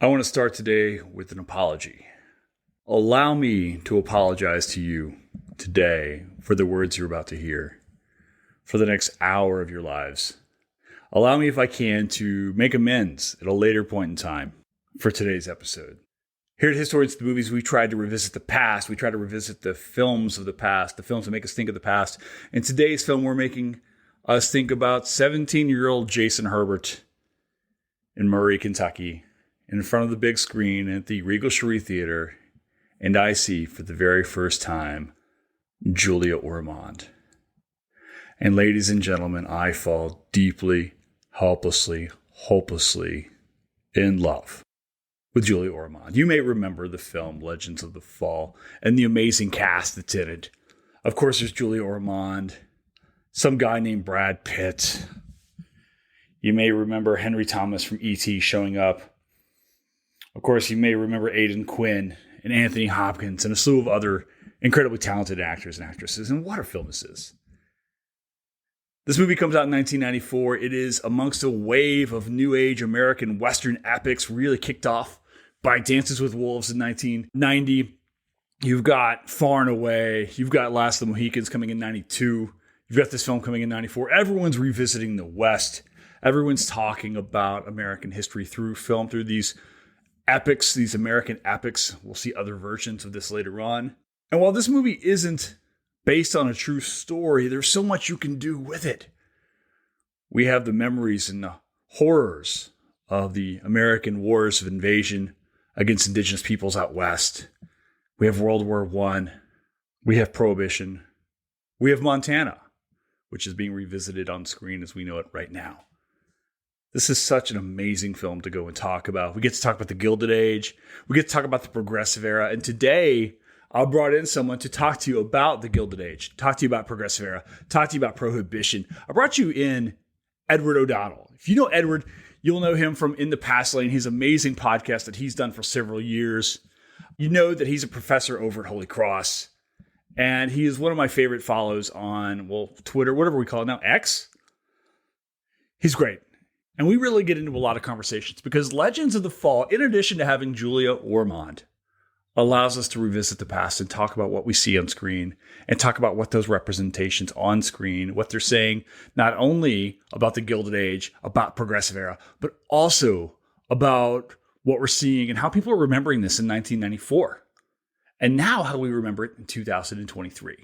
I want to start today with an apology. Allow me to apologize to you today for the words you're about to hear for the next hour of your lives. Allow me, if I can, to make amends at a later point in time for today's episode. Here at Historians of the Movies, we try to revisit the past. We try to revisit the films of the past, the films that make us think of the past. In today's film, we're making us think about 17-year-old Jason Herbert in Murray, Kentucky, in front of the big screen at the Regal Cherie Theater, and I see for the very first time Julia Ormond. And ladies and gentlemen, I fall deeply, helplessly, hopelessly in love with Julia Ormond. You may remember the film Legends of the Fall and the amazing cast that's in it. Of course, there's Julia Ormond, some guy named Brad Pitt. You may remember Henry Thomas from E.T. showing up. Of course, you may remember Aidan Quinn and Anthony Hopkins and a slew of other incredibly talented actors and actresses. And what a film this is. This movie comes out in 1994. It is amongst a wave of new age American Western epics really kicked off by Dances with Wolves in 1990. You've got Far and Away. You've got Last of the Mohicans coming in 92. You've got this film coming in 94. Everyone's revisiting the West. Everyone's talking about American history through film, through these epics, these American epics. We'll see other versions of this later on. And while this movie isn't based on a true story, there's so much you can do with it. We have the memories and the horrors of the American wars of invasion against Indigenous peoples out west. We have World War I. We have Prohibition. We have Montana, which is being revisited on screen as we know it right now. This is such an amazing film to go and talk about. We get to talk about the Gilded Age. We get to talk about the Progressive Era. And today, I brought in someone to talk to you about the Gilded Age, talk to you about Progressive Era, talk to you about Prohibition. I brought you in Edward O'Donnell. If you know Edward, you'll know him from In the Past Lane, his amazing podcast that he's done for several years. You know that he's a professor over at Holy Cross. And he is one of my favorite follows on, Twitter, whatever we call it now, X. He's great. And we really get into a lot of conversations because Legends of the Fall, in addition to having Julia Ormond, allows us to revisit the past and talk about what we see on screen and talk about what those representations on screen, what they're saying, not only about the Gilded Age, about Progressive Era, but also about what we're seeing and how people are remembering this in 1994. And now how we remember it in 2023.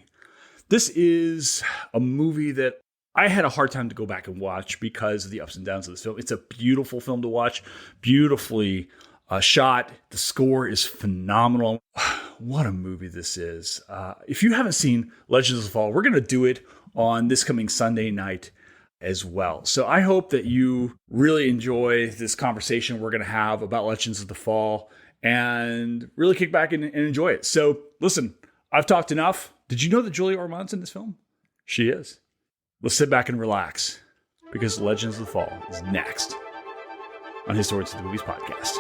This is a movie that I had a hard time to go back and watch because of the ups and downs of this film. It's a beautiful film to watch, beautifully shot. The score is phenomenal. What a movie this is. If you haven't seen Legends of the Fall, we're going to do it on this coming Sunday night as well. So I hope that you really enjoy this conversation we're going to have about Legends of the Fall and really kick back and enjoy it. So listen, I've talked enough. Did you know that Julia Ormond's in this film? She is. Let's sit back and relax because Legends of the Fall is next on Historians of the Movies podcast.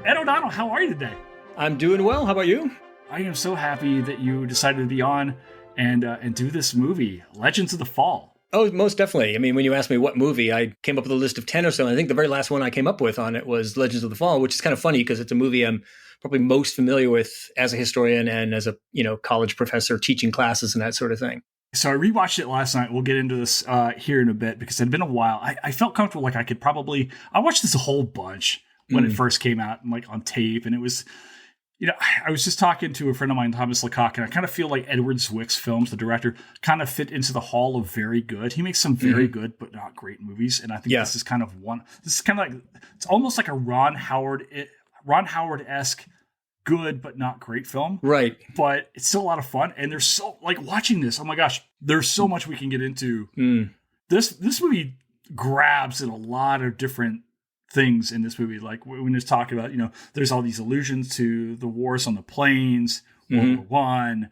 Ed O'Donnell, how are you today? I'm doing well. How about you? I am so happy that you decided to be on and do this movie, Legends of the Fall. Oh, most definitely. I mean, when you asked me what movie, I came up with a list of 10 or so. And I think the very last one I came up with on it was Legends of the Fall, which is kind of funny because it's a movie I'm probably most familiar with as a historian and as a college professor teaching classes and that sort of thing. So I rewatched it last night. We'll get into this here in a bit because it had been a while. I felt comfortable like I watched this a whole bunch when it first came out and like on tape. And it was, I was just talking to a friend of mine, Thomas Lecoq, and I kind of feel like Edward Zwick's films, the director, kind of fit into the hall of very good. He makes some very good but not great movies. And I think this is kind of one. This is kind of like, it's almost like a Ron Howard-esque good but not great film. Right. But it's still a lot of fun. And there's so, like, watching this, oh my gosh, there's so much we can get into. This movie grabs at a lot of different things in this movie. Like when it's talking about, there's all these allusions to the wars on the plains, World War I,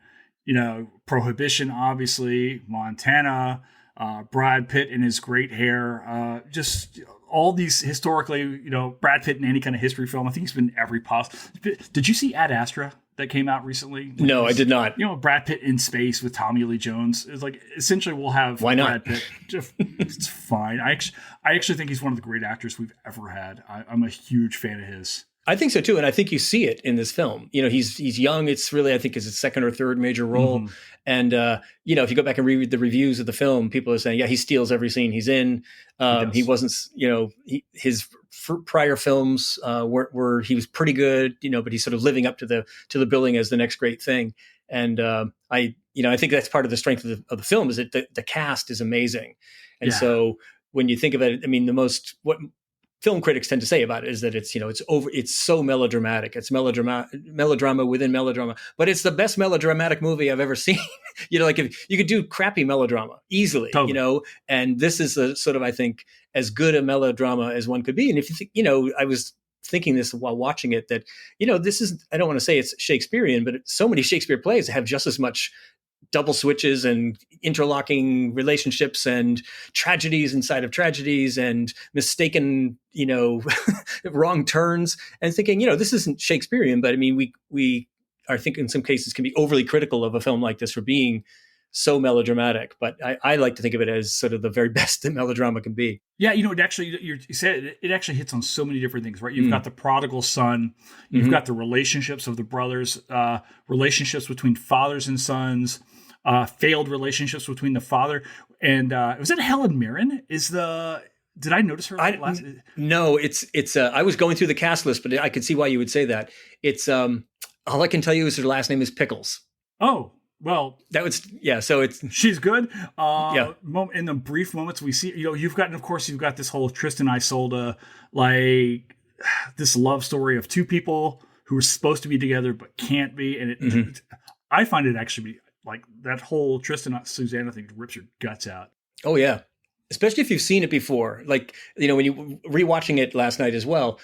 Prohibition, obviously, Montana, Brad Pitt and his great hair, just all these historically, Brad Pitt in any kind of history film. I think he's been in every possible. Did you see Ad Astra that came out recently? No, I did not. Brad Pitt in space with Tommy Lee Jones. It's like essentially we'll have Why not? Brad Pitt. It's fine. I actually think he's one of the great actors we've ever had. I'm a huge fan of his. I think so too, and I think you see it in this film. He's young. It's really, I think, is his second or third major role. Mm-hmm. And if you go back and read the reviews of the film, people are saying, yeah, he steals every scene he's in. He wasn't, his prior films were he was pretty good, but he's sort of living up to the billing as the next great thing. And I think that's part of the strength of the film is that the cast is amazing. And so when you think about it, I mean, what film critics tend to say about it is that it's so melodramatic. It's melodrama within melodrama, but it's the best melodramatic movie I've ever seen. Like if you could do crappy melodrama easily, totally. And this is a sort of, I think, as good a melodrama as one could be. And if you think, I was thinking this while watching it, that, this is, I don't want to say it's Shakespearean, but so many Shakespeare plays have just as much double switches and interlocking relationships and tragedies inside of tragedies and mistaken, wrong turns, and thinking, this isn't Shakespearean, but I mean, we I think in some cases can be overly critical of a film like this for being so melodramatic, but I like to think of it as sort of the very best that melodrama can be. Yeah, it actually, you said it actually hits on so many different things, right? You've got the prodigal son, you've got the relationships of the brothers, relationships between fathers and sons, failed relationships between the father and was that Helen Mirren? Did I notice her last? No, it's. I was going through the cast list, but I could see why you would say that. It's all I can tell you is her last name is Pickles. Oh. Well, that was So she's good. In the brief moments we see, you've got this whole Tristan Isolde, like this love story of two people who are supposed to be together but can't be, and I find it actually like that whole Tristan Susanna thing rips your guts out. Oh yeah, especially if you've seen it before. Like when you rewatching it last night as well.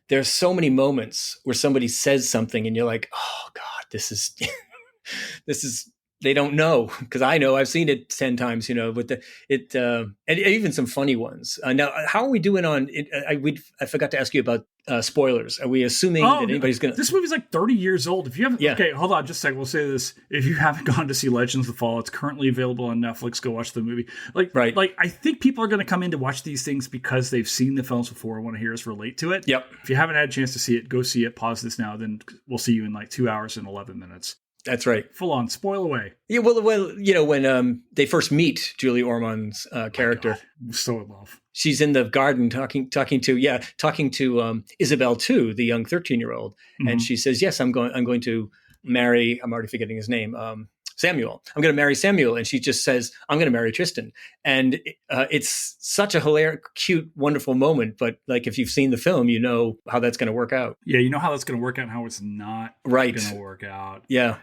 There's so many moments where somebody says something and you're like, oh God, this is. This is, they don't know, because I know I've seen it 10 times, with and even some funny ones. Now, how are we doing on it? I forgot to ask you about spoilers. Are we assuming that anybody's going to? This movie's like 30 years old. If you haven't, okay, hold on just a second. We'll say this. If you haven't gone to see Legends of the Fall, it's currently available on Netflix. Go watch the movie. Like I think people are going to come in to watch these things because they've seen the films before and want to hear us relate to it. Yep. If you haven't had a chance to see it, go see it. Pause this now. Then we'll see you in like 2 hours and 11 minutes. That's right. Full on spoil away. Yeah, well, when they first meet Julia Ormond's character, I'm so in love. She's in the garden talking to Isabel too, the young 13-year-old, and she says, "Yes, I'm going to marry." I'm already forgetting his name. Samuel. I'm going to marry Samuel, and she just says, "I'm going to marry Tristan," and it's such a hilarious, cute, wonderful moment. But like, if you've seen the film, you know how that's going to work out. Yeah, you know how that's going to work out, and how it's not going to work out. Yeah.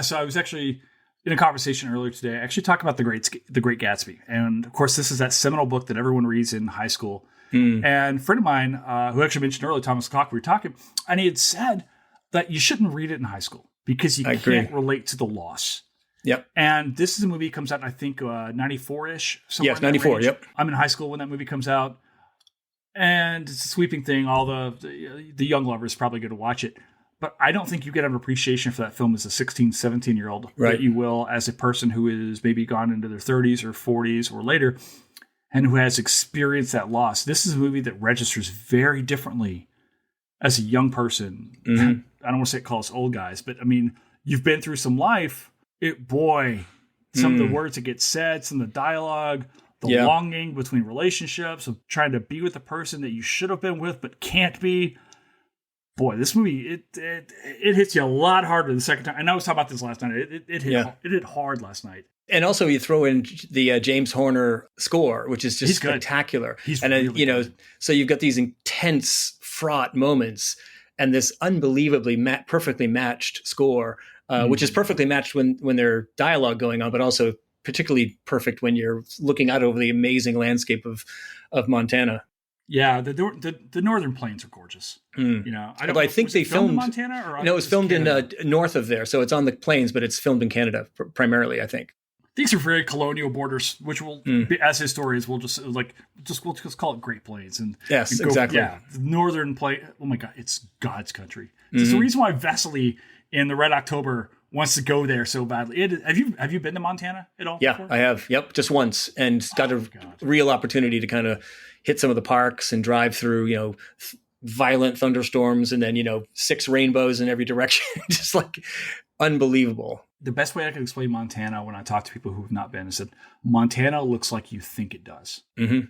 So I was actually in a conversation earlier today. I actually talked about the Great Gatsby, and of course, this is that seminal book that everyone reads in high school. And a friend of mine, who actually mentioned earlier, Thomas Cock, we were talking, and he had said that you shouldn't read it in high school because you can't relate to the loss. Yep. And this is a movie that comes out, I think, 94-ish. Yes, 94. Yep. I'm in high school when that movie comes out, and it's a sweeping thing. All the young lovers probably go to watch it. But I don't think you get an appreciation for that film as a 16, 17-year-old that you will as a person who is maybe gone into their 30s or 40s or later and who has experienced that loss. This is a movie that registers very differently as a young person. I don't want to say call us old guys, but I mean, you've been through some life. Some of the words that get said, some of the dialogue, the longing between relationships of trying to be with the person that you should have been with but can't be. Boy, this movie, it hits you a lot harder the second time. And I was talking about this last night. It hit hard last night. And also you throw in the James Horner score, which is just spectacular. So you've got these intense, fraught moments and this unbelievably perfectly matched score, which is perfectly matched when there's dialogue going on, but also particularly perfect when you're looking out over the amazing landscape of Montana. Yeah, the northern plains are gorgeous. I think they filmed in Montana, or no, it was filmed in north of there, so it's on the plains, but it's filmed in Canada primarily, I think. these are very colonial borders, which will, be, as historians, we'll just call it Great Plains. And yes, exactly. Yeah, the northern plain. Oh my God, it's God's country. It's the reason why Vesely in the Red October wants to go there so badly. Have you been to Montana at all? Yeah, before? I have. Yep, just once, and got a real opportunity to kind of hit some of the parks and drive through, violent thunderstorms and then, 6 rainbows in every direction. Just like unbelievable. The best way I can explain Montana when I talk to people who have not been is that Montana looks like you think it does. Mm-hmm.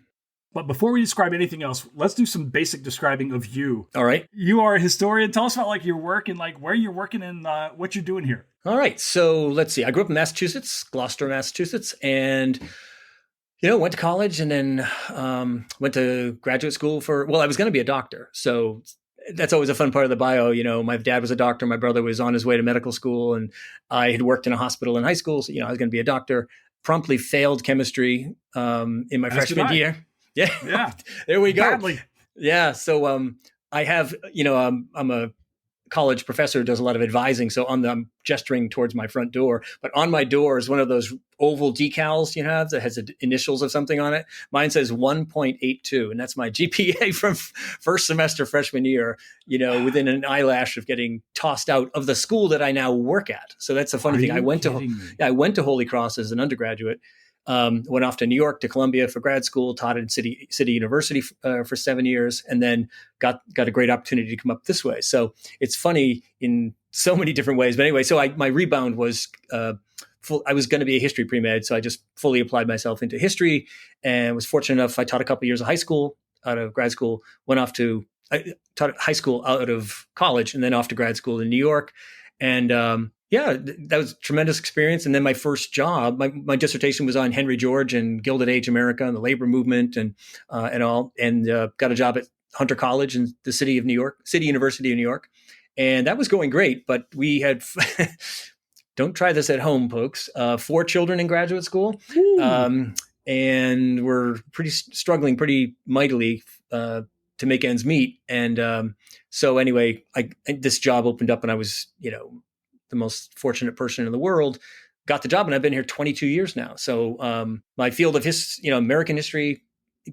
But before we describe anything else, let's do some basic describing of you. All right. You are a historian. Tell us about your work and where you're working and what you're doing here. All right. So let's see. I grew up in Massachusetts, Gloucester, Massachusetts, and went to college and then went to graduate school I was going to be a doctor. So that's always a fun part of the bio. My dad was a doctor. My brother was on his way to medical school, and I had worked in a hospital in high school. So, I was going to be a doctor. Promptly failed chemistry in my freshman year. Yeah. There we go. Badly. Yeah. So I have, I'm a college professor who does a lot of advising. So I'm gesturing towards my front door, but on my door is one of those oval decals you have that has the initials of something on it. Mine says 1.82, and that's my GPA from first semester freshman year, within an eyelash of getting tossed out of the school that I now work at. So that's the funny thing. I went to Holy Cross as an undergraduate. Went off to New York, to Columbia for grad school, taught at City University for 7 years, and then got a great opportunity to come up this way. So it's funny in so many different ways. But anyway, so my rebound was I was going to be a history pre-med, so I just fully applied myself into history and was fortunate enough. I taught a couple of years of high school out of grad school, I taught high school out of college, and then off to grad school in New York. And that was a tremendous experience. And then my first job, my dissertation was on Henry George and Gilded Age America and the labor movement and all, and got a job at Hunter College in the City University of New York. And that was going great, but we had, don't try this at home, folks, 4 children in graduate school. And we're struggling pretty mightily to make ends meet. And so anyway, this job opened up and I was, the most fortunate person in the world, got the job, and I've been here 22 years now. So my field of American history,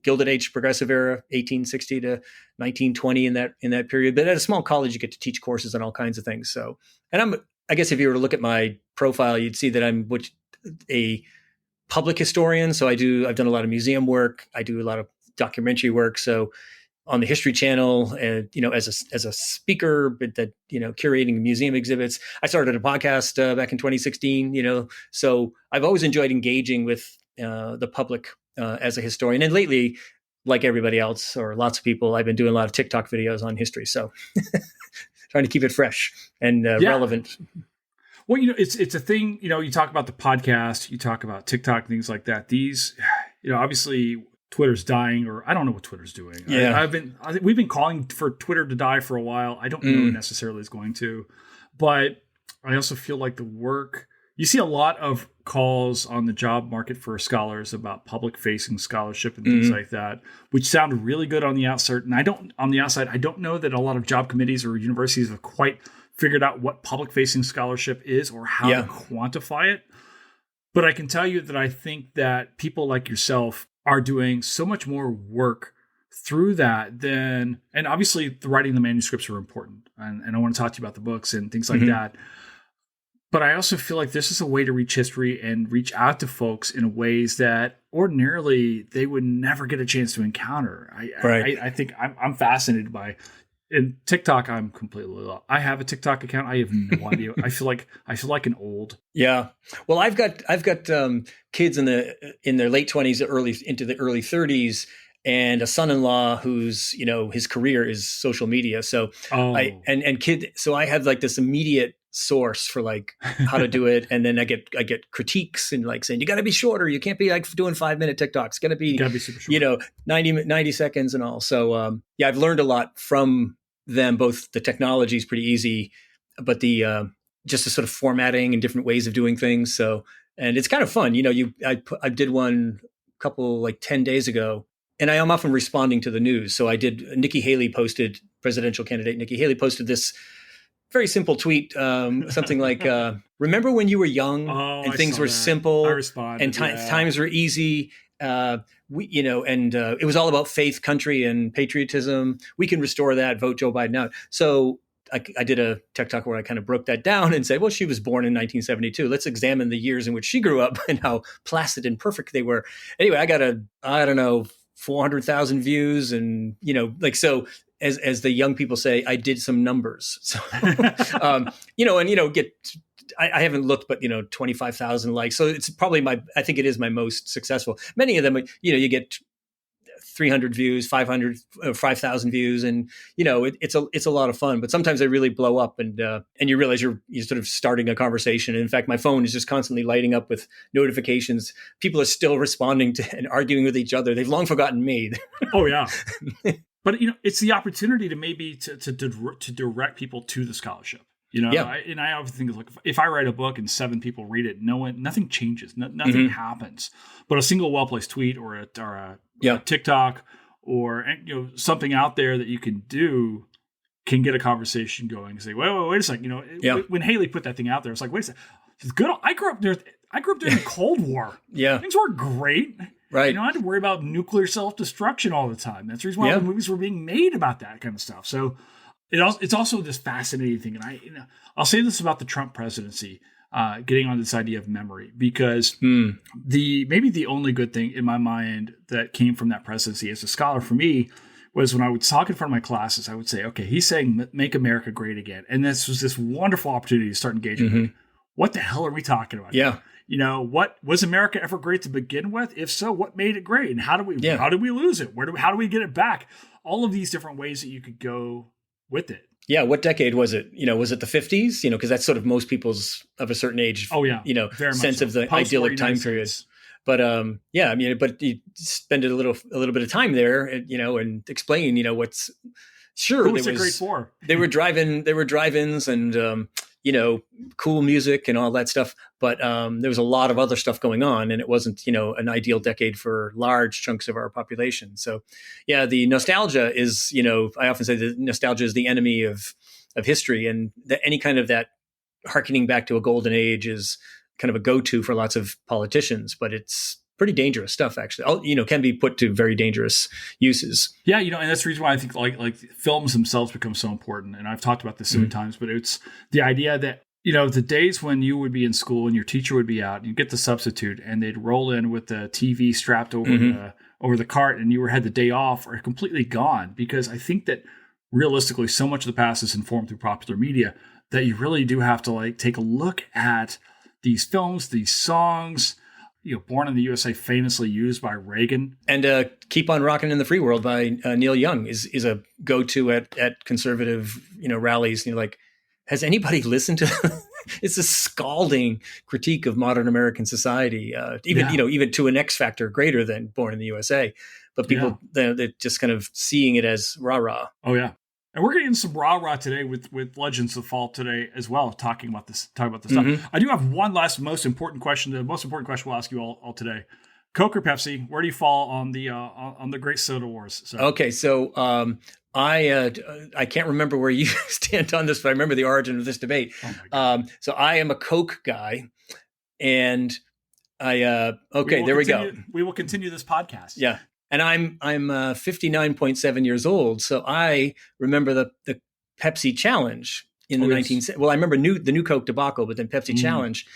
Gilded Age Progressive Era, 1860 to 1920 in that period. But at a small college, you get to teach courses on all kinds of things. So, and I guess if you were to look at my profile, you'd see that I'm a public historian. So I've done a lot of museum work. I do a lot of documentary work. So on the History Channel, and as a speaker, but that curating museum exhibits. I started a podcast back in 2016. So I've always enjoyed engaging with the public as a historian, and lately, like everybody else or lots of people, I've been doing a lot of TikTok videos on history. So trying to keep it fresh and relevant. Well, it's a thing. You talk about the podcast, you talk about TikTok, things like that. These, obviously, Twitter's dying, or I don't know what Twitter's doing. Yeah. We've been calling for Twitter to die for a while. I don't know necessarily it's going to, but I also feel like the work, you see a lot of calls on the job market for scholars about public facing scholarship and things like that, which sound really good on the outside. And I don't know that a lot of job committees or universities have quite figured out what public facing scholarship is or how to quantify it. But I can tell you that I think that people like yourself are doing so much more work through that and obviously the writing the manuscripts are important. And I want to talk to you about the books and things like that. But I also feel like this is a way to reach history and reach out to folks in ways that ordinarily they would never get a chance to encounter. I think I'm fascinated by, in TikTok, I'm completely lost. I have a TikTok account. I have no idea. I feel like an old. Yeah. Well, I've got kids in their late 20s, into the early 30s, and a son-in-law who's, his career is social media. So so I have like this immediate source for like how to do it. And then I get critiques and like saying, you got to be shorter. You can't be like doing 5-minute TikToks. It's got to be super short. 90 seconds and all. So I've learned a lot from them. Both the technology is pretty easy, but the just the sort of formatting and different ways of doing things. So, and it's kind of fun. I did one a couple, like 10 days ago, and I am often responding to the news. So I did, presidential candidate Nikki Haley posted this very simple tweet, something like, remember when you were young and things were simple and times were easy. And it was all about faith, country, and patriotism. We can restore that. Vote Joe Biden out. So I did a tech talk where I kind of broke that down and said, well, she was born in 1972. Let's examine the years in which she grew up and how placid and perfect they were. Anyway, I got 400,000 views, and so. As the young people say, I did some numbers. So, I haven't looked, but 25,000 likes. So it's probably I think it is my most successful. Many of them, you get 300 views, 500, 5,000 views, and it's a lot of fun. But sometimes they really blow up, and you realize you're sort of starting a conversation. And in fact, my phone is just constantly lighting up with notifications. People are still responding to and arguing with each other. They've long forgotten me. Oh yeah. But it's the opportunity to maybe to direct people to the scholarship. I often think, like, if I write a book and 7 people read it, nothing changes, nothing happens. But a single well-placed tweet or a TikTok or something out there that you can do can get a conversation going. And say, wait a second. When Haley put that thing out there, it's like, wait a second. It's good. I grew up during the Cold War. Yeah, things were great. Right. I had to worry about nuclear self-destruction all the time. That's the reason why the movies were being made about that kind of stuff. So it's also this fascinating thing. And I'll say this about the Trump presidency, getting on this idea of memory, because maybe the only good thing in my mind that came from that presidency as a scholar for me was when I would talk in front of my classes, I would say, okay, he's saying make America great again. And this was this wonderful opportunity to start engaging with me. What the hell are we talking about? Yeah. What was America ever great to begin with? If so, what made it great? And how do we lose it? How do we get it back? All of these different ways that you could go with it. Yeah. What decade was it? Was it the 50s? Because that's sort of most people's of a certain age, sense of the idyllic time period. But but you spend a little bit of time there, and explain, what's sure. Who was it great for? There were drive-ins and, cool music and all that stuff. But there was a lot of other stuff going on, and it wasn't, an ideal decade for large chunks of our population. So, yeah, the nostalgia is, I often say that nostalgia is the enemy of history, and any kind of that hearkening back to a golden age is kind of a go-to for lots of politicians, but it's pretty dangerous stuff, actually. Can be put to very dangerous uses. Yeah, and that's the reason why I think like films themselves become so important. And I've talked about this so many times, but it's the idea that, the days when you would be in school and your teacher would be out, and you get the substitute, and they'd roll in with the TV strapped over the cart, and you had the day off, are completely gone. Because I think that realistically, so much of the past is informed through popular media that you really do have to take a look at these films, these songs. Born in the USA, famously used by Reagan. And Keep on Rockin' in the Free World by Neil Young is a go-to at conservative, rallies. Has anybody listened to it's a scalding critique of modern American society, even to an X factor greater than Born in the USA. But people, they're just kind of seeing it as rah-rah. Oh, yeah. And we're getting some rah-rah today with Legends of the Fall today as well, talking about this stuff. I do have one last most important question. The most important question we'll ask you all today. Coke or Pepsi? Where do you fall on the great soda wars? So. Okay, so I can't remember where you stand on this, but I remember the origin of this debate. So I am a Coke guy, and there we go. We will continue this podcast. Yeah. And I'm 59.7 years old, so I remember the Pepsi Challenge in the 1970s. Well, I remember the new Coke debacle, but then Pepsi Challenge.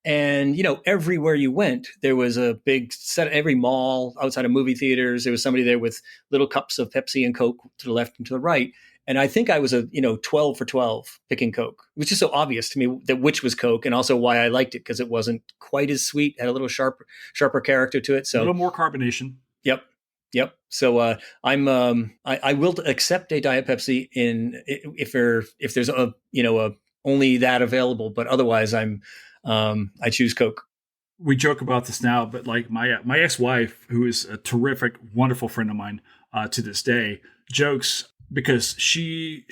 And, everywhere you went, there was a big set, every mall, outside of movie theaters, there was somebody there with little cups of Pepsi and Coke to the left and to the right. And I think I was 12 for 12 picking Coke, which is so obvious to me that which was Coke, and also why I liked it, because it wasn't quite as sweet, had a little sharper character to it. So a little more carbonation. Yep. So I will accept a Diet Pepsi if there's only that available, but otherwise I choose Coke. We joke about this now, but my ex-wife, who is a terrific, wonderful friend of mine to this day, jokes because she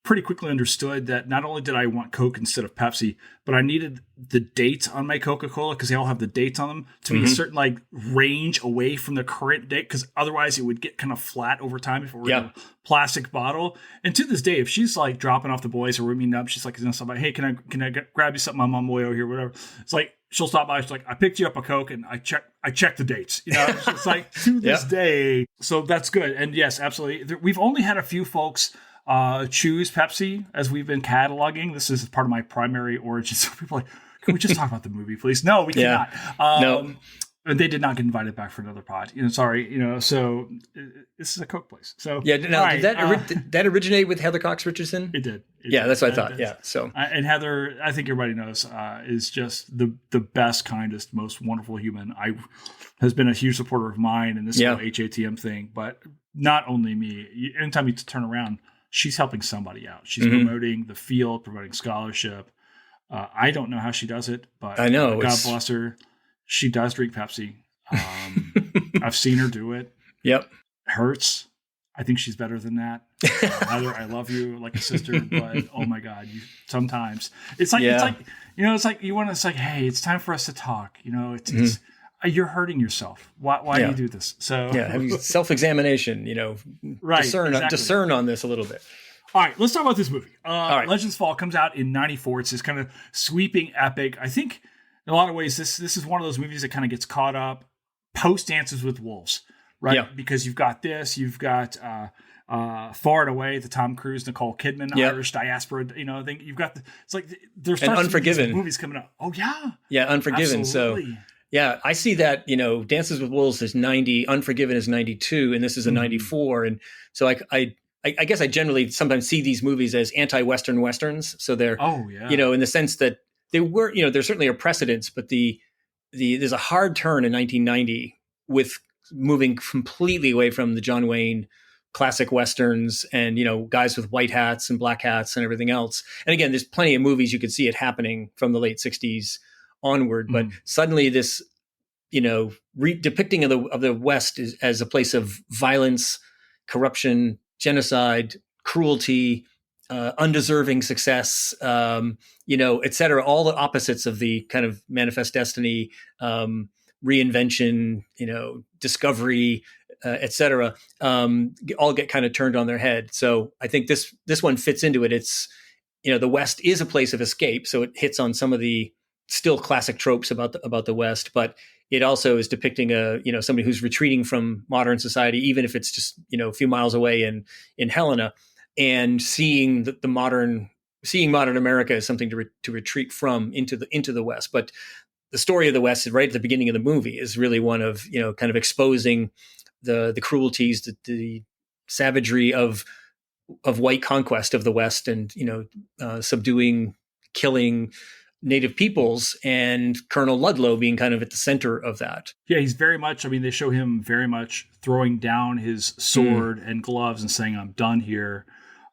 pretty quickly understood that not only did I want Coke instead of Pepsi, but I needed the dates on my Coca-Cola, because they all have the dates on them, to be a certain like range away from the current date, because otherwise it would get kind of flat over time if it were in a plastic bottle. And to this day, if she's like dropping off the boys or we're meeting up, she's like, something like, hey, can I grab you something? I'm on my way over here, whatever. It's like, she'll stop by. She's like, I picked you up a Coke and I checked the dates. You know, it's like to this day. So that's good. And yes, absolutely. We've only had a few folks choose Pepsi as we've been cataloging. This is part of my primary origin. So people are like, can we just talk about the movie, please? No, we cannot. No. And they did not get invited back for another pod. Sorry. So this is a Coke place. So yeah. Now, right, did that originate with Heather Cox Richardson? It did. That's what I thought. Yeah. So and Heather, I think everybody knows, is just the best, kindest, most wonderful human. Has been a huge supporter of mine and this whole HATM thing. But not only me. Anytime you turn around, she's helping somebody out. She's promoting the field, promoting scholarship. I don't know how she does it, but I know. God bless her. She does drink Pepsi. I've seen her do it. Yep. It hurts. I think she's better than that. Heather, I love you like a sister, but oh my God, sometimes it's like, it's like, hey, it's time for us to talk. It's you're hurting yourself. Why do you do this? So have self-examination, right. Discern on this a little bit. All right, let's talk about this movie. All right. Legends Fall comes out in 94. It's this kind of sweeping epic. I think in a lot of ways, this is one of those movies that kind of gets caught up post Dances with Wolves, right? Yeah. Because you've got you've got Far and Away, the Tom Cruise, Nicole Kidman, Irish diaspora, thing. You've got it's like there's Unforgiven movies coming up. Oh yeah. Yeah, Unforgiven. Absolutely. So yeah, I see that, Dances with Wolves is 90, Unforgiven is 92, and this is a 94. And so I guess I generally sometimes see these movies as anti-Western Westerns. So they're, in the sense that they were, there certainly are precedents, but there's a hard turn in 1990 with moving completely away from the John Wayne classic Westerns and, guys with white hats and black hats and everything else. And again, there's plenty of movies you could see it happening from the late 60s onward, but suddenly this, depicting of the West as a place of violence, corruption, genocide, cruelty, undeserving success, et cetera, all the opposites of the kind of manifest destiny, reinvention, discovery, et cetera, all get kind of turned on their head. So I think this one fits into it. It's, the West is a place of escape. So it hits on some of the still classic tropes about the West, but it also is depicting somebody who's retreating from modern society, even if it's just, a few miles away in Helena, and seeing the modern America as something to retreat from into the West. But the story of the West, right at the beginning of the movie, is really one of, kind of exposing the cruelties, the savagery of white conquest of the West, and, subduing, killing Native peoples, and Colonel Ludlow being kind of at the center of that. Yeah, he's very much, they show him very much throwing down his sword and gloves and saying, I'm done here.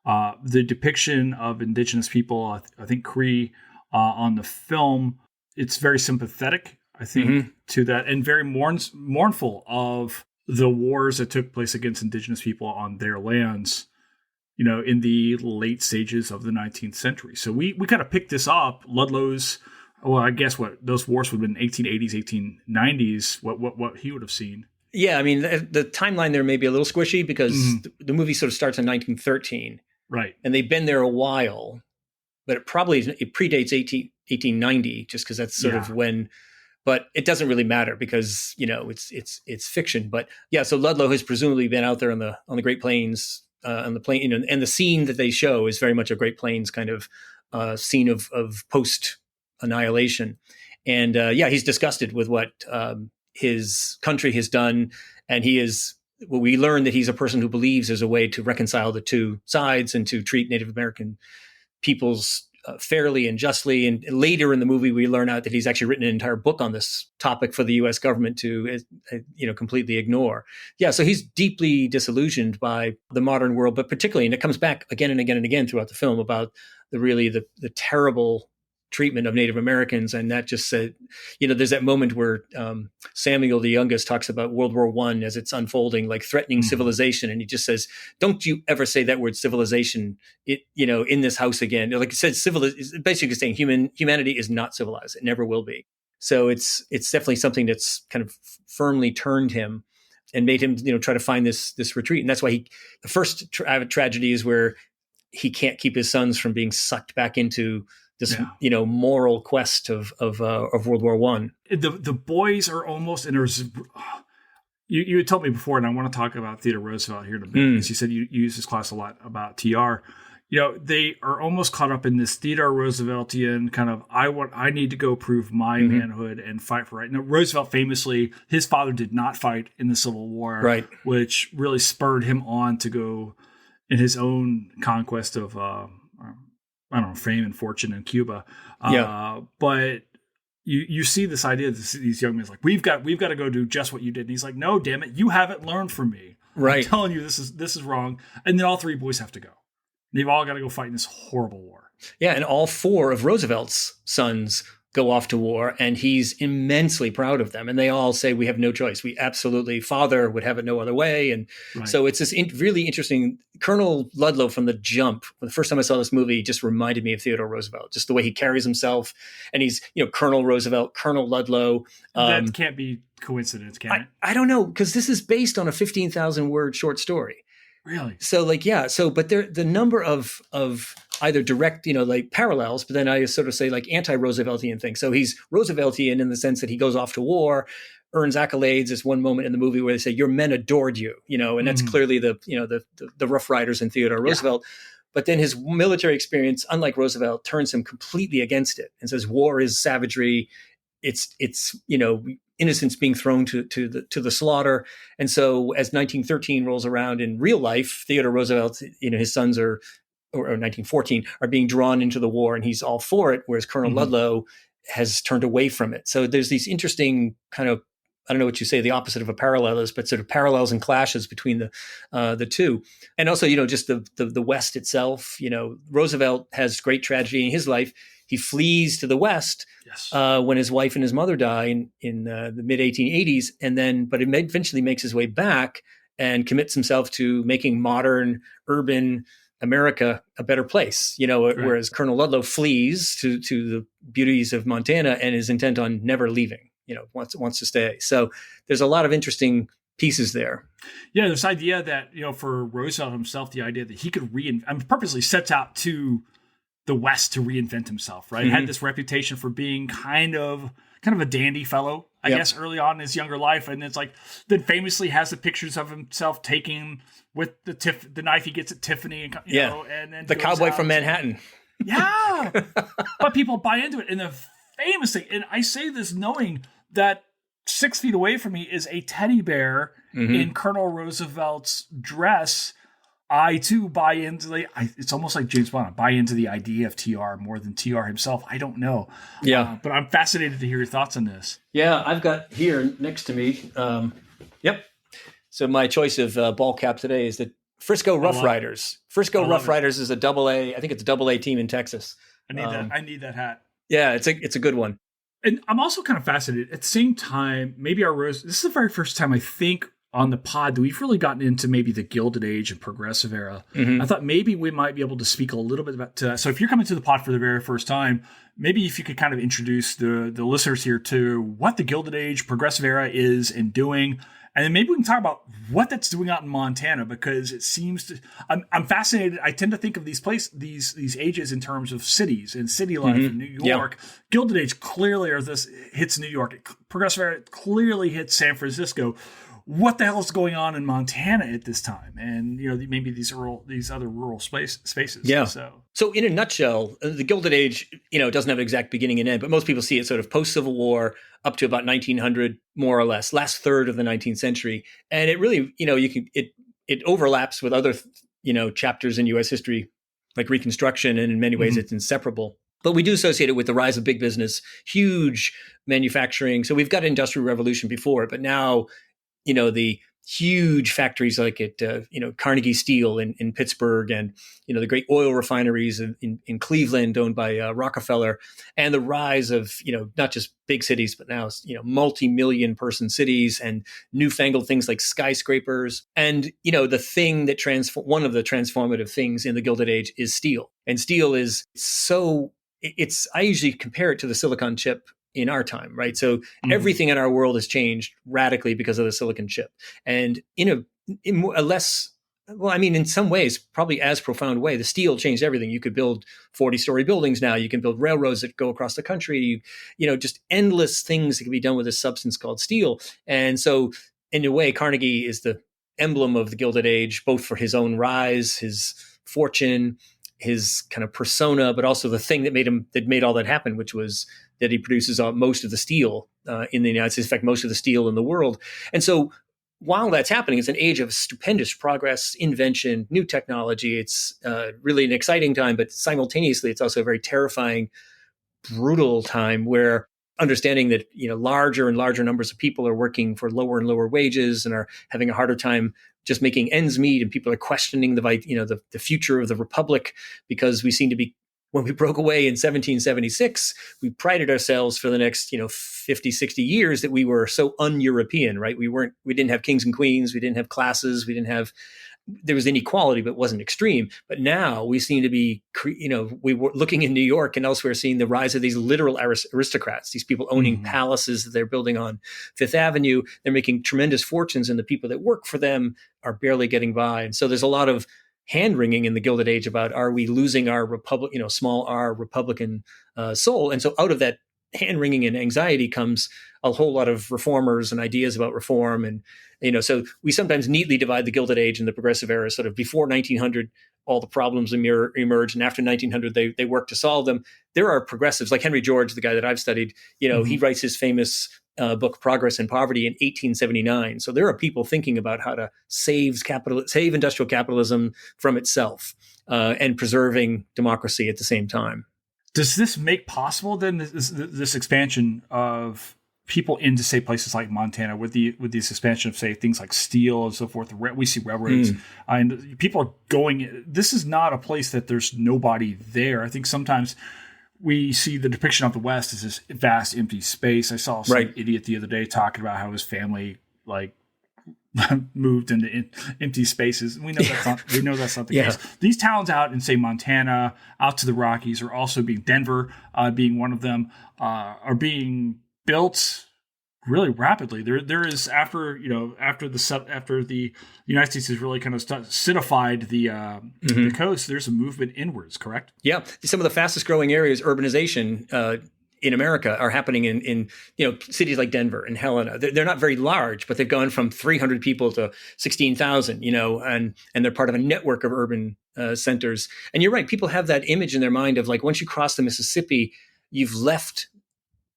The depiction of Indigenous people, I think Cree on the film, it's very sympathetic, I think, to that, and very mournful of the wars that took place against Indigenous people on their lands, in the late stages of the 19th century. So we kind of picked this up. Ludlow's, I guess those wars would have been 1880s, 1890s, what he would have seen. Yeah, the timeline there may be a little squishy because the movie sort of starts in 1913. Right. And they've been there a while, but it predates 1890, just because that's sort of when, but it doesn't really matter because, it's fiction. But yeah, so Ludlow has presumably been out there on the Great Plains, on the plain, and the scene that they show is very much a Great Plains kind of scene of post annihilation. And he's disgusted with what his country has done. And we learn that he's a person who believes there's a way to reconcile the two sides and to treat Native American peoples fairly and justly. And later in the movie, we learn out that he's actually written an entire book on this topic for the U.S. government to, completely ignore. Yeah, so he's deeply disillusioned by the modern world, but particularly, and it comes back again and again and again throughout the film, about the terrible treatment of Native Americans. And that just said, there's that moment where Samuel, the youngest, talks about World War I as it's unfolding, like threatening civilization. And he just says, don't you ever say that word civilization, in this house again. Like it said, basically saying humanity is not civilized. It never will be. So it's definitely something that's kind of firmly turned him and made him, try to find this retreat. And that's why the first tragedy is where he can't keep his sons from being sucked back into this, moral quest of World War I. The boys are almost, and there's, you had told me before, and I want to talk about Theodore Roosevelt here in a bit, because you said you use this class a lot about TR. They are almost caught up in this Theodore Rooseveltian kind of, I need to go prove my manhood and fight for right. Now, Roosevelt famously, his father did not fight in the Civil War, right, which really spurred him on to go in his own conquest of, fame and fortune in Cuba. But you see this idea that these young men like, we've got to go do just what you did. And he's like, no, damn it, you haven't learned from me. Right. I'm telling you, this is wrong. And then all three boys have to go. They've all got to go fight in this horrible war. Yeah, and all four of Roosevelt's sons go off to war, and he's immensely proud of them. And they all say, we have no choice. We absolutely, father would have it no other way. And so it's this really interesting. Colonel Ludlow from the jump, the first time I saw this movie, just reminded me of Theodore Roosevelt, just the way he carries himself. And he's, Colonel Roosevelt, Colonel Ludlow. That can't be coincidence, can it? I don't know, because this is based on a 15,000 word short story. Really? So but the number of either direct, parallels, but then I sort of say like anti-Rooseveltian things. So he's Rooseveltian in the sense that he goes off to war, earns accolades. There's one moment in the movie where they say, your men adored you, and that's clearly the Rough Riders in Theodore Roosevelt. But then his military experience, unlike Roosevelt, turns him completely against it and says, war is savagery. It's innocents being thrown to the slaughter. And so as 1913 rolls around in real life, Theodore Roosevelt, his sons or 1914 are being drawn into the war, and he's all for it, whereas Colonel Ludlow has turned away from it. So there's these interesting kind of, I don't know what you say, the opposite of a parallel is, but sort of parallels and clashes between the two. And also, just the West itself, Roosevelt has great tragedy in his life. He flees to the West when his wife and his mother die in the mid 1880s, but he eventually makes his way back and commits himself to making modern urban America a better place. Whereas Colonel Ludlow flees to the beauties of Montana and is intent on never leaving. Wants to stay. So there's a lot of interesting pieces there. Yeah, this idea that for Roosevelt himself, the idea that he could purposely sets out to the West to reinvent himself, right? Had this reputation for being kind of a dandy fellow, I guess, early on in his younger life. And it's like, then famously has the pictures of himself taking with the knife he gets at Tiffany, and then the cowboy from Manhattan. Yeah. But people buy into it. And the famous thing, and I say this knowing that 6 feet away from me is a teddy bear in Colonel Roosevelt's dress. I too buy into it's almost like James Bond. I buy into the idea of TR more than TR himself. I don't know. Yeah. But I'm fascinated to hear your thoughts on this. Yeah. I've got here next to me. So my choice of ball cap today is the Frisco Rough Riders. Frisco Rough Riders is a I think it's a AA team in Texas. I need that hat. Yeah. It's a good one. And I'm also kind of fascinated at the same time, maybe this is the very first time I think on the pod that we've really gotten into maybe the Gilded Age and Progressive Era. I thought maybe we might be able to speak a little bit about so if you're coming to the pod for the very first time, maybe if you could kind of introduce the listeners here to what the Gilded Age Progressive Era is and doing. And then maybe we can talk about what that's doing out in Montana, because it seems to, I'm fascinated. I tend to think of these ages in terms of cities and city life in New York. Yep. Gilded Age clearly hits New York. Progressive Era clearly hits San Francisco. What the hell is going on in Montana at this time? And maybe these other rural spaces. Yeah. So in a nutshell, the Gilded Age, doesn't have an exact beginning and end, but most people see it sort of post-Civil War up to about 1900, more or less, last third of the 19th century. And it really, it overlaps with other, chapters in U.S. history, like Reconstruction, and in many ways it's inseparable. But we do associate it with the rise of big business, huge manufacturing. So we've got an industrial revolution before it, but now, the huge factories like at Carnegie Steel in Pittsburgh, and the great oil refineries in Cleveland owned by Rockefeller, and the rise of not just big cities but now multi-million person cities and newfangled things like skyscrapers. And the thing that one of the transformative things in the Gilded Age is steel. And steel is I usually compare it to the silicon chip in our time, right? So everything in our world has changed radically because of the silicon chip. And in some ways, probably as profound way, the steel changed everything. You could build 40-story buildings now. You can build railroads that go across the country. Just endless things that can be done with this substance called steel. And so in a way, Carnegie is the emblem of the Gilded Age, both for his own rise, his fortune, his kind of persona, but also the thing that made all that happen, which was that he produces most of the steel in the United States, in fact, most of the steel in the world. And so while that's happening, it's an age of stupendous progress, invention, new technology. It's really an exciting time, but simultaneously, it's also a very terrifying, brutal time where understanding that larger and larger numbers of people are working for lower and lower wages and are having a harder time just making ends meet, and people are questioning the future of the republic, because we seem to be, when we broke away in 1776, we prided ourselves for the next 50, 60 years that we were so un-European, right? We didn't have kings and queens, we didn't have classes, there was inequality, but it wasn't extreme. But now we seem to be, we were looking in New York and elsewhere, seeing the rise of these literal aristocrats, these people owning palaces that they're building on Fifth Avenue. They're making tremendous fortunes, and the people that work for them are barely getting by. And so there's a lot of hand-wringing in the Gilded Age about, are we losing our republic, small r Republican soul? And so out of that hand-wringing and anxiety comes a whole lot of reformers and ideas about reform. And, so we sometimes neatly divide the Gilded Age and the Progressive Era. Sort of before 1900, all the problems emerge, and after 1900, they work to solve them. There are progressives like Henry George, the guy that I've studied. He writes his famous book Progress and Poverty in 1879. So there are people thinking about how to save industrial capitalism from itself and preserving democracy at the same time. Does this make possible then this expansion of people into, say, places like Montana with this expansion of, say, things like steel and so forth? We see railroads and people are going. This is not a place that there's nobody there. I think sometimes we see the depiction of the West as this vast empty space. I saw some idiot the other day talking about how his family moved into empty spaces. We know that's not the case. These towns out in, say, Montana, out to the Rockies, are also being Denver, being one of them, are being built really rapidly. There is after the United States has really kind of acidified the coast. There's a movement inwards, correct? Yeah, some of the fastest growing areas, urbanization in America, are happening in cities like Denver and Helena. They're not very large, but they've gone from 300 people to 16,000. And they're part of a network of urban centers. And you're right, people have that image in their mind of, like, once you cross the Mississippi, you've left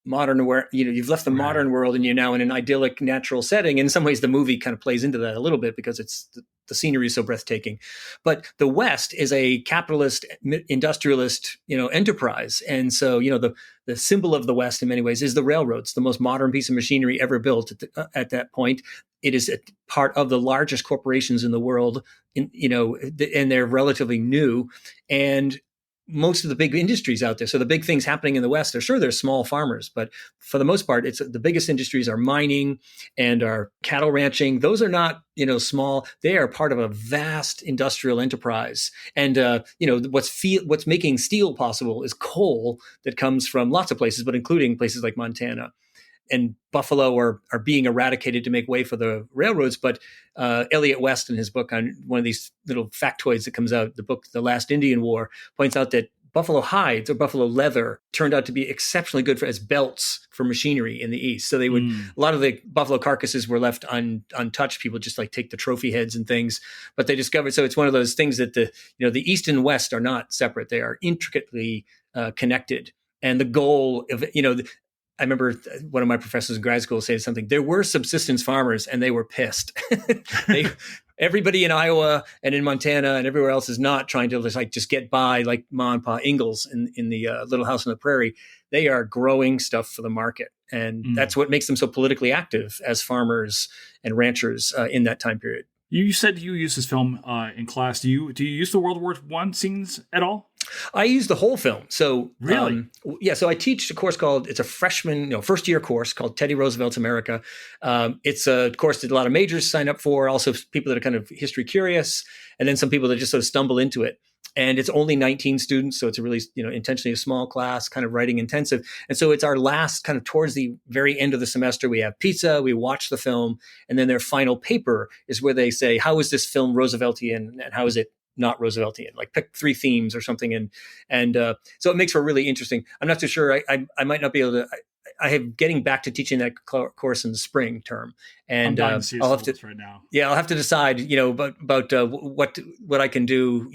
modern world, and you're now in an idyllic natural setting. In some ways, the movie kind of plays into that a little bit because it's the scenery is so breathtaking. But the West is a capitalist, industrialist, enterprise. And so, the symbol of the West in many ways is the railroads, the most modern piece of machinery ever built at that point. It is a part of the largest corporations in the world, and they're relatively new. And most of the big industries out there. So the big things happening in the West are, sure, there's small farmers, but for the most part, it's the biggest industries are mining and are cattle ranching. Those are not, small. They are part of a vast industrial enterprise. And, what's making steel possible is coal that comes from lots of places, but including places like Montana. And Buffalo are being eradicated to make way for the railroads. But Elliot West, in his book, on one of these little factoids that comes out, the book The Last Indian War, points out that buffalo hides or buffalo leather turned out to be exceptionally good as belts for machinery in the East. So they would, a lot of the buffalo carcasses were left untouched. People just take the trophy heads and things, but they discovered, so it's one of those things that the East and West are not separate. They are intricately connected. And the goal of, I remember one of my professors in grad school saying something. There were subsistence farmers, and they were pissed. Everybody in Iowa and in Montana and everywhere else is not trying to just get by like Ma and Pa Ingalls in the Little House on the Prairie. They are growing stuff for the market, And that's what makes them so politically active as farmers and ranchers in that time period. You said you use this film in class. Do you use the World War I scenes at all? I use the whole film. So really, so I teach a course it's a freshman, first year course called Teddy Roosevelt's America. It's a course that a lot of majors sign up for, also people that are kind of history curious, and then some people that just sort of stumble into it. And it's only 19 students, so it's a really, intentionally a small class, kind of writing intensive. And so it's our last kind of towards the very end of the semester. We have pizza, we watch the film, and then their final paper is where they say, how is this film Rooseveltian and how is it not Rooseveltian? Like pick 3 themes or something. And so it makes for really interesting. I'm not too sure. I might not be able to. I have getting back to teaching that course in the spring term, and I'll have to right now. Yeah, I'll have to decide, about what I can do.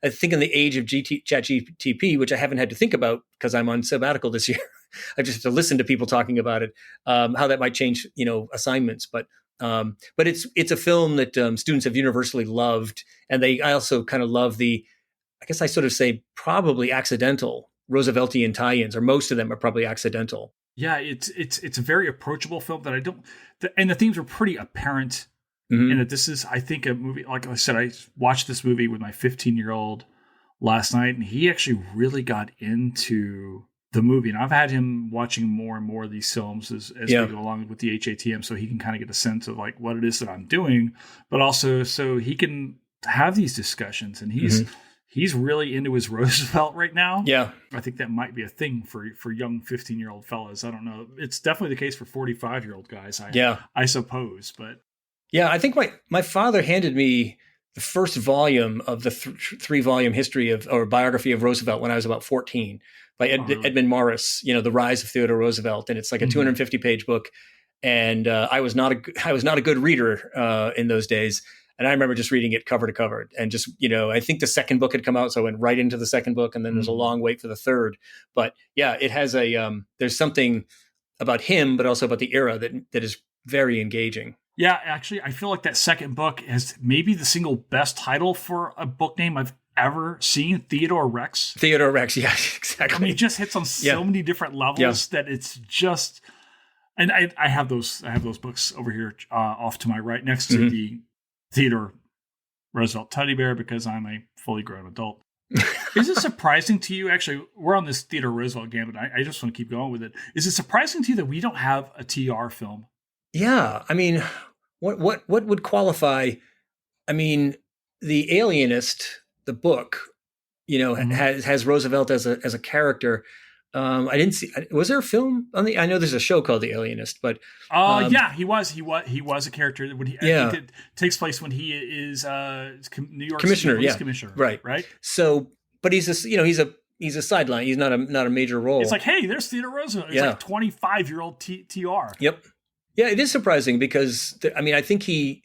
I think in the age of ChatGPT, which I haven't had to think about because I'm on sabbatical this year, I just have to listen to people talking about it, how that might change, assignments. But it's a film that students have universally loved, and I also kind of love I guess I sort of say probably accidental Rooseveltian tie-ins, or most of them are probably accidental. Yeah, it's a very approachable film that and the themes are pretty apparent. Mm-hmm. And this is, I think, a movie. Like I said, I watched this movie with my 15-year-old last night, and he actually really got into the movie. And I've had him watching more and more of these films as we go along with the HATM, so he can kind of get a sense of like what it is that I'm doing, but also so he can have these discussions. And he's really into his Roosevelt right now. Yeah. I think that might be a thing for young 15-year-old fellas. I don't know. It's definitely the case for 45-year-old guys, I suppose. But yeah, I think my father handed me the first volume of the 3-volume history or biography of Roosevelt when I was about 14 by Edmund Morris, The Rise of Theodore Roosevelt. And it's like a 250-page book. And I was not a good reader in those days. And I remember just reading it cover to cover, and just, I think the second book had come out, so I went right into the second book, and then there's a long wait for the third. But yeah, it has there's something about him, but also about the era that is very engaging. Yeah, actually, I feel like that second book is maybe the single best title for a book name I've ever seen. Theodore Rex. Theodore Rex, yeah, exactly. I mean, it just hits on so many different levels that it's just. And I have those books over here off to my right, next to the Theodore Roosevelt teddy bear, because I'm a fully grown adult. Is it surprising to you? Actually, we're on this Theodore Roosevelt gambit. I just want to keep going with it. Is it surprising to you that we don't have a TR film? Yeah, I mean, what would qualify? I mean, The Alienist, the book, has Roosevelt as a character. I didn't see. Was there a film on I know there's a show called The Alienist, but yeah, he was a character when I think it takes place when he is New York commissioner, City police commissioner, right. So, but he's a sideline. He's not a major role. It's like, hey, there's Theodore Roosevelt. It's like 25-year-old TR. Yep. Yeah, it is surprising because I think he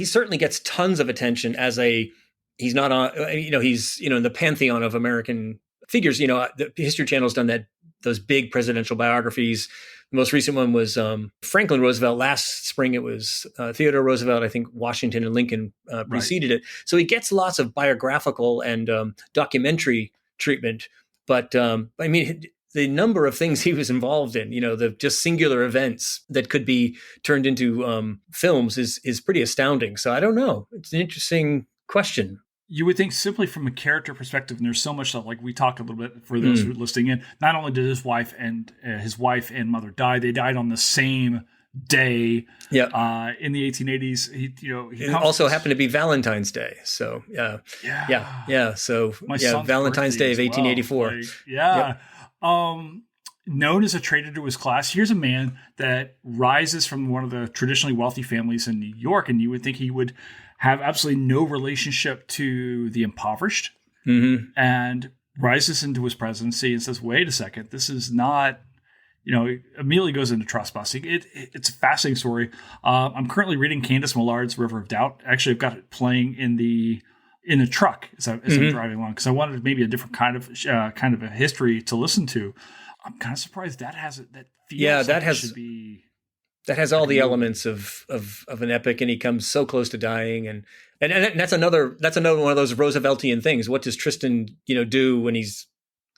certainly gets tons of attention as he's not on. He's in the pantheon of American figures. The History Channel's done those big presidential biographies. The most recent one was Franklin Roosevelt. Last spring, it was Theodore Roosevelt. I think Washington and Lincoln preceded it. So he gets lots of biographical and documentary treatment. But the number of things he was involved in, the just singular events that could be turned into films is pretty astounding. So I don't know. It's an interesting question. You would think simply from a character perspective, and there's so much that, like we talked a little bit for those who are listening in, not only did his wife and mother die, they died on the same day in the 1880s. He also happened to be Valentine's Day. So yeah. So Valentine's Day of 1884. Known as a traitor to his class, here's a man that rises from one of the traditionally wealthy families in New York, and you would think he would have absolutely no relationship to the impoverished, and rises into his presidency and says, wait a second, this is not, immediately goes into trust busting. It's a fascinating story. I'm currently reading Candace Millard's River of Doubt. Actually, I've got it playing in the truck as I'm driving along, because I wanted maybe a different kind of a history to listen to. I'm kind of surprised that has it. That feels should be. That has all the elements of an epic, and he comes so close to dying, and that's another one of those Rooseveltian things. What does Tristan do when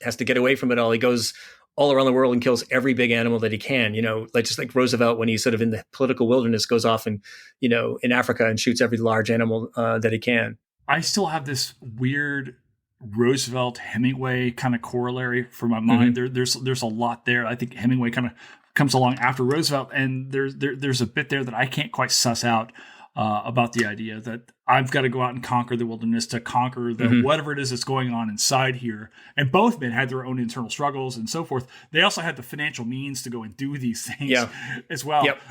has to get away from it all? He goes all around the world and kills every big animal that he can, like just like Roosevelt when he's sort of in the political wilderness goes off and, in Africa and shoots every large animal that he can. I still have this weird Roosevelt Hemingway kind of corollary for my mind. There's a lot there. I think Hemingway kind of comes along after Roosevelt, and there's a bit there that I can't quite suss out about the idea that I've got to go out and conquer the wilderness to conquer the whatever it is that's going on inside here. And both men had their own internal struggles and so forth. They also had the financial means to go and do these things as well. Yep.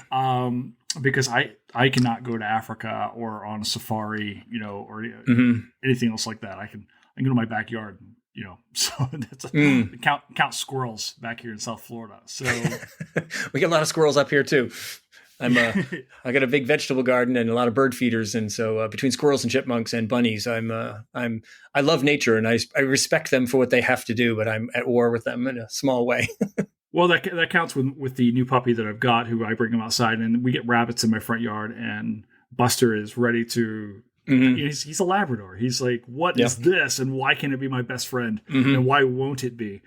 Because I cannot go to Africa or on a safari, or anything else like that. I can go to my backyard, so that's count squirrels back here in South Florida. So we get a lot of squirrels up here too. I got a big vegetable garden and a lot of bird feeders, and so between squirrels and chipmunks and bunnies, I love nature and I respect them for what they have to do, but I'm at war with them in a small way. Well, that counts with the new puppy that I've got, who I bring him outside, and we get rabbits in my front yard, and Buster is ready to. He's a Labrador. He's like, what is this, and why can't it be my best friend, and why won't it be?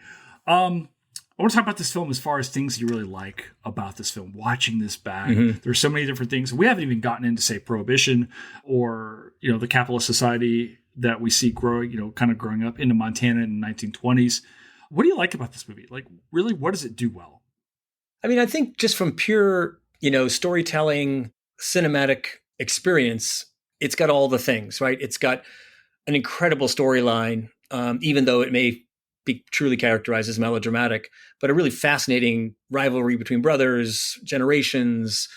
I want to talk about this film as far as things you really like about this film. Watching this back, there's so many different things. We haven't even gotten into, say, Prohibition or, the capitalist society that we see growing, kind of growing up into Montana in the 1920s. What do you like about this movie? Like, really, what does it do well? I mean, I think just from pure, storytelling, cinematic experience, it's got all the things, right? It's got an incredible storyline, even though it may be truly characterized as melodramatic, but a really fascinating rivalry between brothers, generations,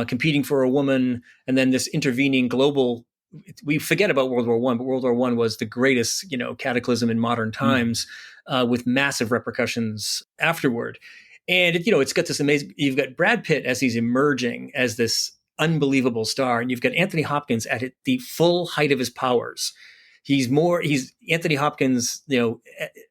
competing for a woman, and then this intervening global. We forget about World War I, but World War I was the greatest, cataclysm in modern times, with massive repercussions afterward. And it's got this amazing. You've got Brad Pitt as he's emerging as this unbelievable star, and you've got Anthony Hopkins at the full height of his powers. He's Anthony Hopkins,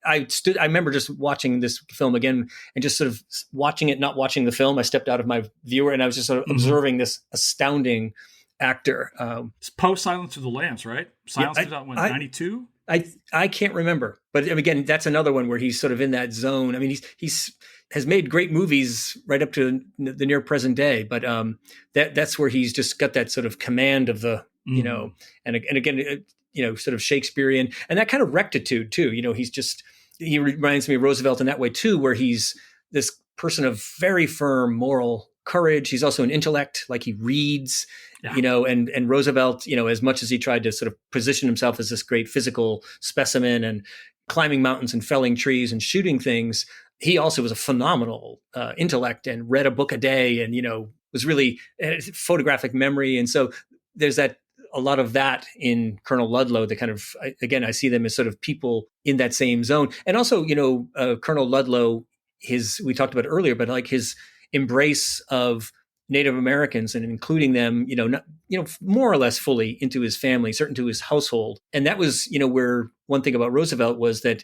I remember just watching this film again and just sort of watching it, not watching the film. I stepped out of my viewer and I was just sort of observing this astounding actor. It's post Silence of the Lambs, right? Silence was out when, 92? I can't remember. But again, that's another one where he's sort of in that zone. I mean, he's has made great movies right up to the near present day. But that's where he's just got that sort of command of the, and again, sort of Shakespearean, and that kind of rectitude too. He reminds me of Roosevelt in that way too, where he's this person of very firm moral courage. He's also an intellect, like he reads, and Roosevelt, as much as he tried to sort of position himself as this great physical specimen and climbing mountains and felling trees and shooting things, he also was a phenomenal intellect and read a book a day and, was really photographic memory. And so there's a lot of that in Colonel Ludlow that kind of, again, I see them as sort of people in that same zone. And also, Colonel Ludlow, we talked about it earlier, but like his embrace of Native Americans and including them, more or less fully into his family, certain to his household. And that was, where one thing about Roosevelt was that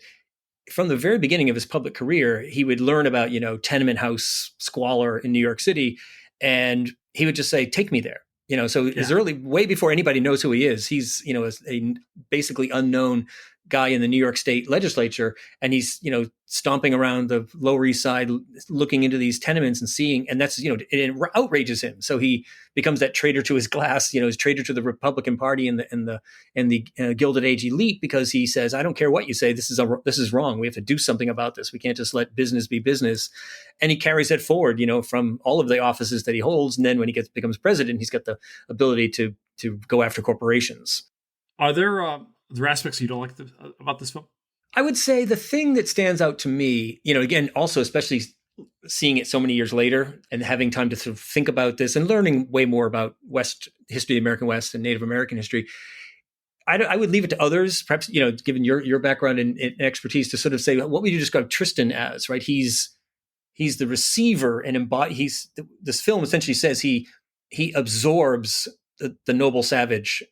from the very beginning of his public career, he would learn about, tenement house squalor in New York City. And he would just say, take me there. As early, way before anybody knows who he is, he's, a basically unknown guy in the New York State legislature. And he's, stomping around the Lower East Side, looking into these tenements and seeing, and that's, it outrages him. So he becomes that traitor to his class, his traitor to the Republican Party and the Gilded Age elite, because he says, I don't care what you say. This is wrong. We have to do something about this. We can't just let business be business. And he carries that forward, from all of the offices that he holds. And then when he becomes president, he's got the ability to go after corporations. Are there aspects you don't like about this film? I would say the thing that stands out to me, again, also especially seeing it so many years later and having time to sort of think about this and learning way more about West history, American West and Native American history, I would leave it to others, perhaps, given your background and expertise, to sort of say, what would you describe Tristan as, right? He's the receiver and this film essentially says he absorbs the noble savage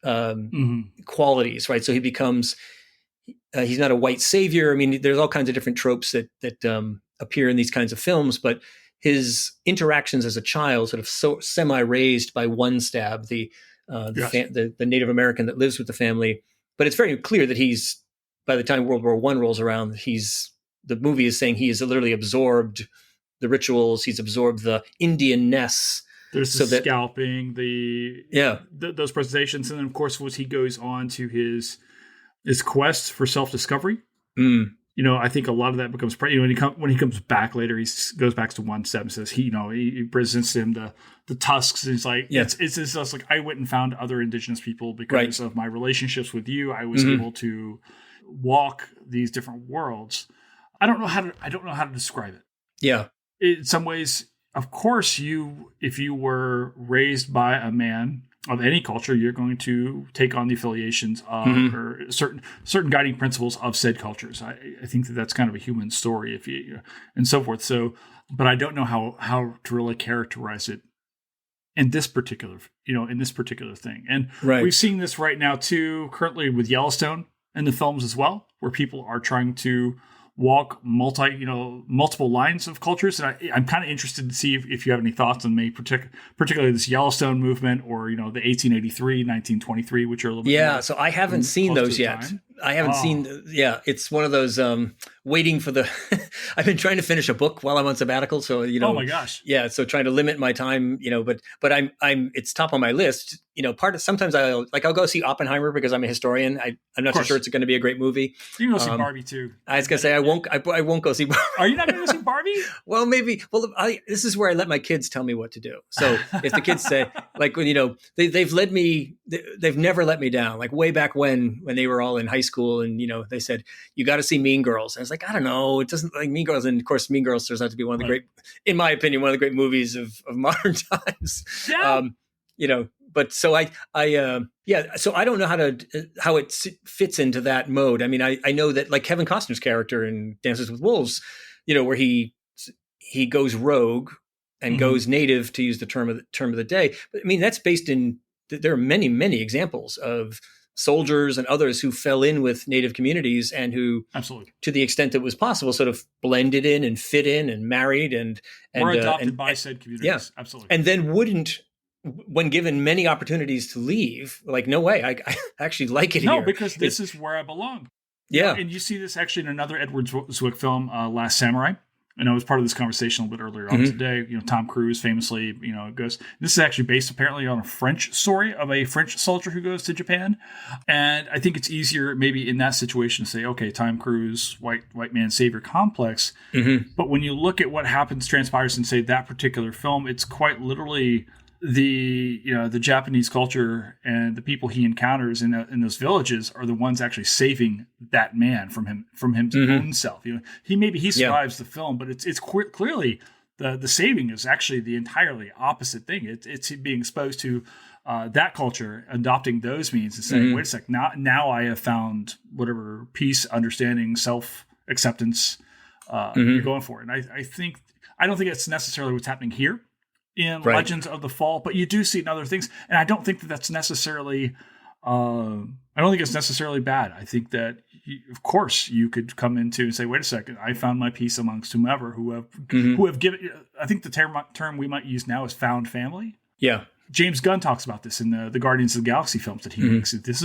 qualities, right? So he becomes, he's not a white savior. I mean, there's all kinds of different tropes that appear in these kinds of films, but his interactions as a child, sort of semi-raised by one stab, the Native American that lives with the family. But it's very clear that by the time World War I rolls around, he's the movie is saying he has literally absorbed the rituals. He's absorbed the Indianness. There's the scalping, those presentations, and then of course, as he goes on to his quest for self-discovery. I think a lot of that becomes when he comes back later, he goes back to one step and says he presents him the tusks, and he's like, it's just like, I went and found other indigenous people because of my relationships with you. I was able to walk these different worlds. I don't know how to describe it. Yeah. In some ways, of course, if you were raised by a man of any culture, you're going to take on the affiliations of or certain guiding principles of said cultures. I think that's kind of a human story, and so forth. So, but I don't know how to really characterize it in this particular thing. And we've seen this right now too, currently with Yellowstone in the films as well, where people are trying to walk multiple lines of cultures. And I'm kind of interested to see if you have any thoughts on particularly this Yellowstone movement, or, the 1883, 1923, which are a little bit more, so I haven't seen those yet. Time. I haven't seen. It's one of those waiting for the. I've been trying to finish a book while I'm on sabbatical, so Oh my gosh. Yeah, so trying to limit my time, but I'm it's top on my list. Sometimes I'll go see Oppenheimer because I'm a historian. I'm not so sure it's going to be a great movie. You can go see Barbie too. I was going to say I won't go see Barbie. Are you not going to go see Barbie? Well, maybe. Well, this is where I let my kids tell me what to do. So if the kids say, like, when they've never let me down. Like way back when they were all in high school, and they said, you got to see Mean Girls. And I was like, I don't know, it doesn't, like Mean Girls. And of course, Mean Girls turns out to be one of the great, in my opinion, one of the great movies of modern times. Yeah. But so so I don't know how it fits into that mode. I mean, I know that, like Kevin Costner's character in Dances with Wolves, where he goes rogue and goes native, to use the term of the day. But I mean, that's based in, there are many, many examples of soldiers and others who fell in with native communities and who, absolutely, to the extent that was possible, sort of blended in and fit in and married and were adopted by said communities. Yeah, absolutely. And then wouldn't, when given many opportunities to leave, like, no way, I actually like it here. No, because this is where I belong. Yeah. And you see this actually in another Edward Zwick film, Last Samurai. And I was part of this conversation a little bit earlier on today. Tom Cruise famously, goes. This is actually based apparently on a French story of a French soldier who goes to Japan. And I think it's easier maybe in that situation to say, okay, Tom Cruise, white man savior complex. But when you look at what transpires in, say, that particular film, it's quite literally the Japanese culture and the people he encounters in those villages are the ones actually saving that man from his own self. He survives the film, but it's clearly the saving is actually the entirely opposite thing. It's being exposed to that culture, adopting those means, and saying, wait a sec, now I have found whatever peace, understanding, self acceptance you're going for. And I don't think it's necessarily what's happening here in Legends of the Fall, but you do see it in other things. And I don't think that's necessarily, I don't think it's necessarily bad. I think that, of course, you could come into and say, wait a second, I found my peace amongst whomever who have given, I think the term we might use now is found family. Yeah. James Gunn talks about this in the Guardians of the Galaxy films that he makes. This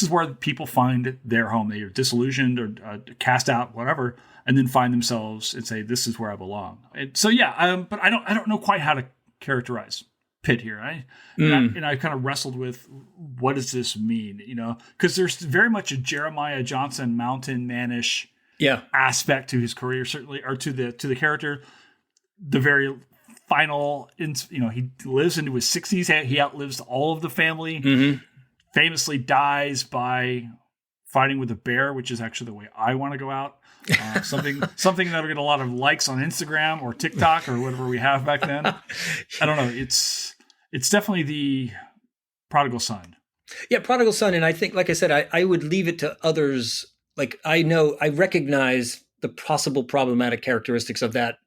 is where people find their home. They are disillusioned or cast out, whatever, and then find themselves and say, this is where I belong. And so, but I don't know quite how to characterize Pitt here. I kind of wrestled with, what does this mean? Because there's very much a Jeremiah Johnson mountain manish aspect to his career, certainly, or to the character. The very final, he lives into his 60s. He outlives all of the family. Famously dies by fighting with a bear, which is actually the way I want to go out. Something that'll get a lot of likes on Instagram or TikTok or whatever we have back then. I don't know. It's definitely the prodigal son. Yeah, prodigal son. And I think, like I said, I would leave it to others. Like, I recognize the possible problematic characteristics of that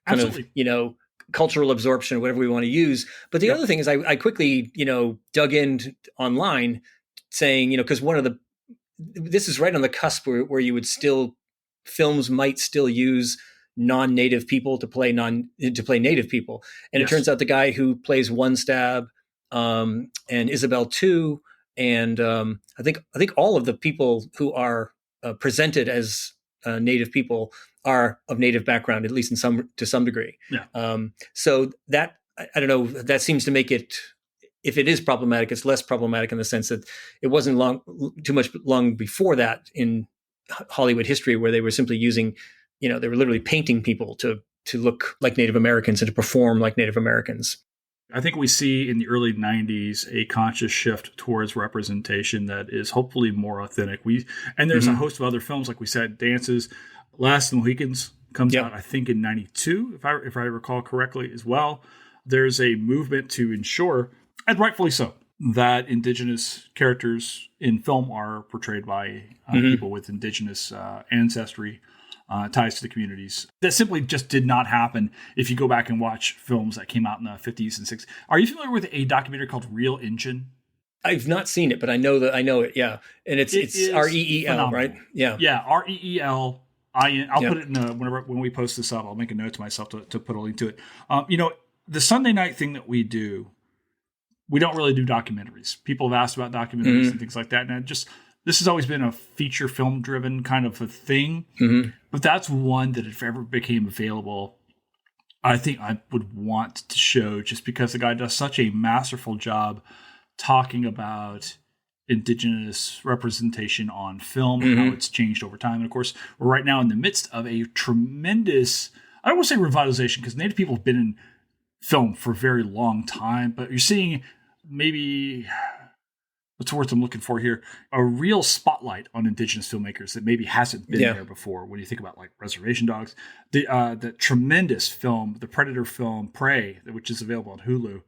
kind of, cultural absorption, or whatever we want to use. But the other thing is I quickly, dug in online saying, because this is right on the cusp where you would films might still use non-native people to play native people. And it turns out the guy who plays One Stab and Isabel 2, and I think all of the people who are presented as native people are of Native background, at least to some degree. Yeah. So that, I don't know, that seems to make it, if it is problematic, it's less problematic in the sense that it wasn't long before that in Hollywood history where they were simply using, they were literally painting people to look like Native Americans and to perform like Native Americans. I think we see in the early 90s a conscious shift towards representation that is hopefully more authentic. And there's a host of other films, like we said, Dances. Last of the Mohicans comes out, I think, in 92, if I recall correctly as well. There's a movement to ensure, and rightfully so, that Indigenous characters in film are portrayed by people with Indigenous ancestry, ties to the communities. That simply just did not happen if you go back and watch films that came out in the 50s and 60s. Are you familiar with a documentary called Real Engine? I've not seen it, but I know it. Yeah, and it's REEL, phenomenal. Right? Yeah, REEL. I'll put it in when we post this up. I'll make a note to myself to put a link to it. The Sunday night thing that we do, we don't really do documentaries. People have asked about documentaries and things like that, and this has always been a feature film driven kind of a thing. But that's one that if ever became available, I think I would want to show, just because the guy does such a masterful job talking about Indigenous representation on film and how it's changed over time. And of course, we're right now in the midst of a tremendous, I don't want to say revitalization, because Native people have been in film for a very long time, but you're seeing maybe, what's the word I'm looking for here, a real spotlight on Indigenous filmmakers that maybe hasn't been there before. When you think about like Reservation Dogs, the tremendous film, the Predator film Prey, which is available on Hulu.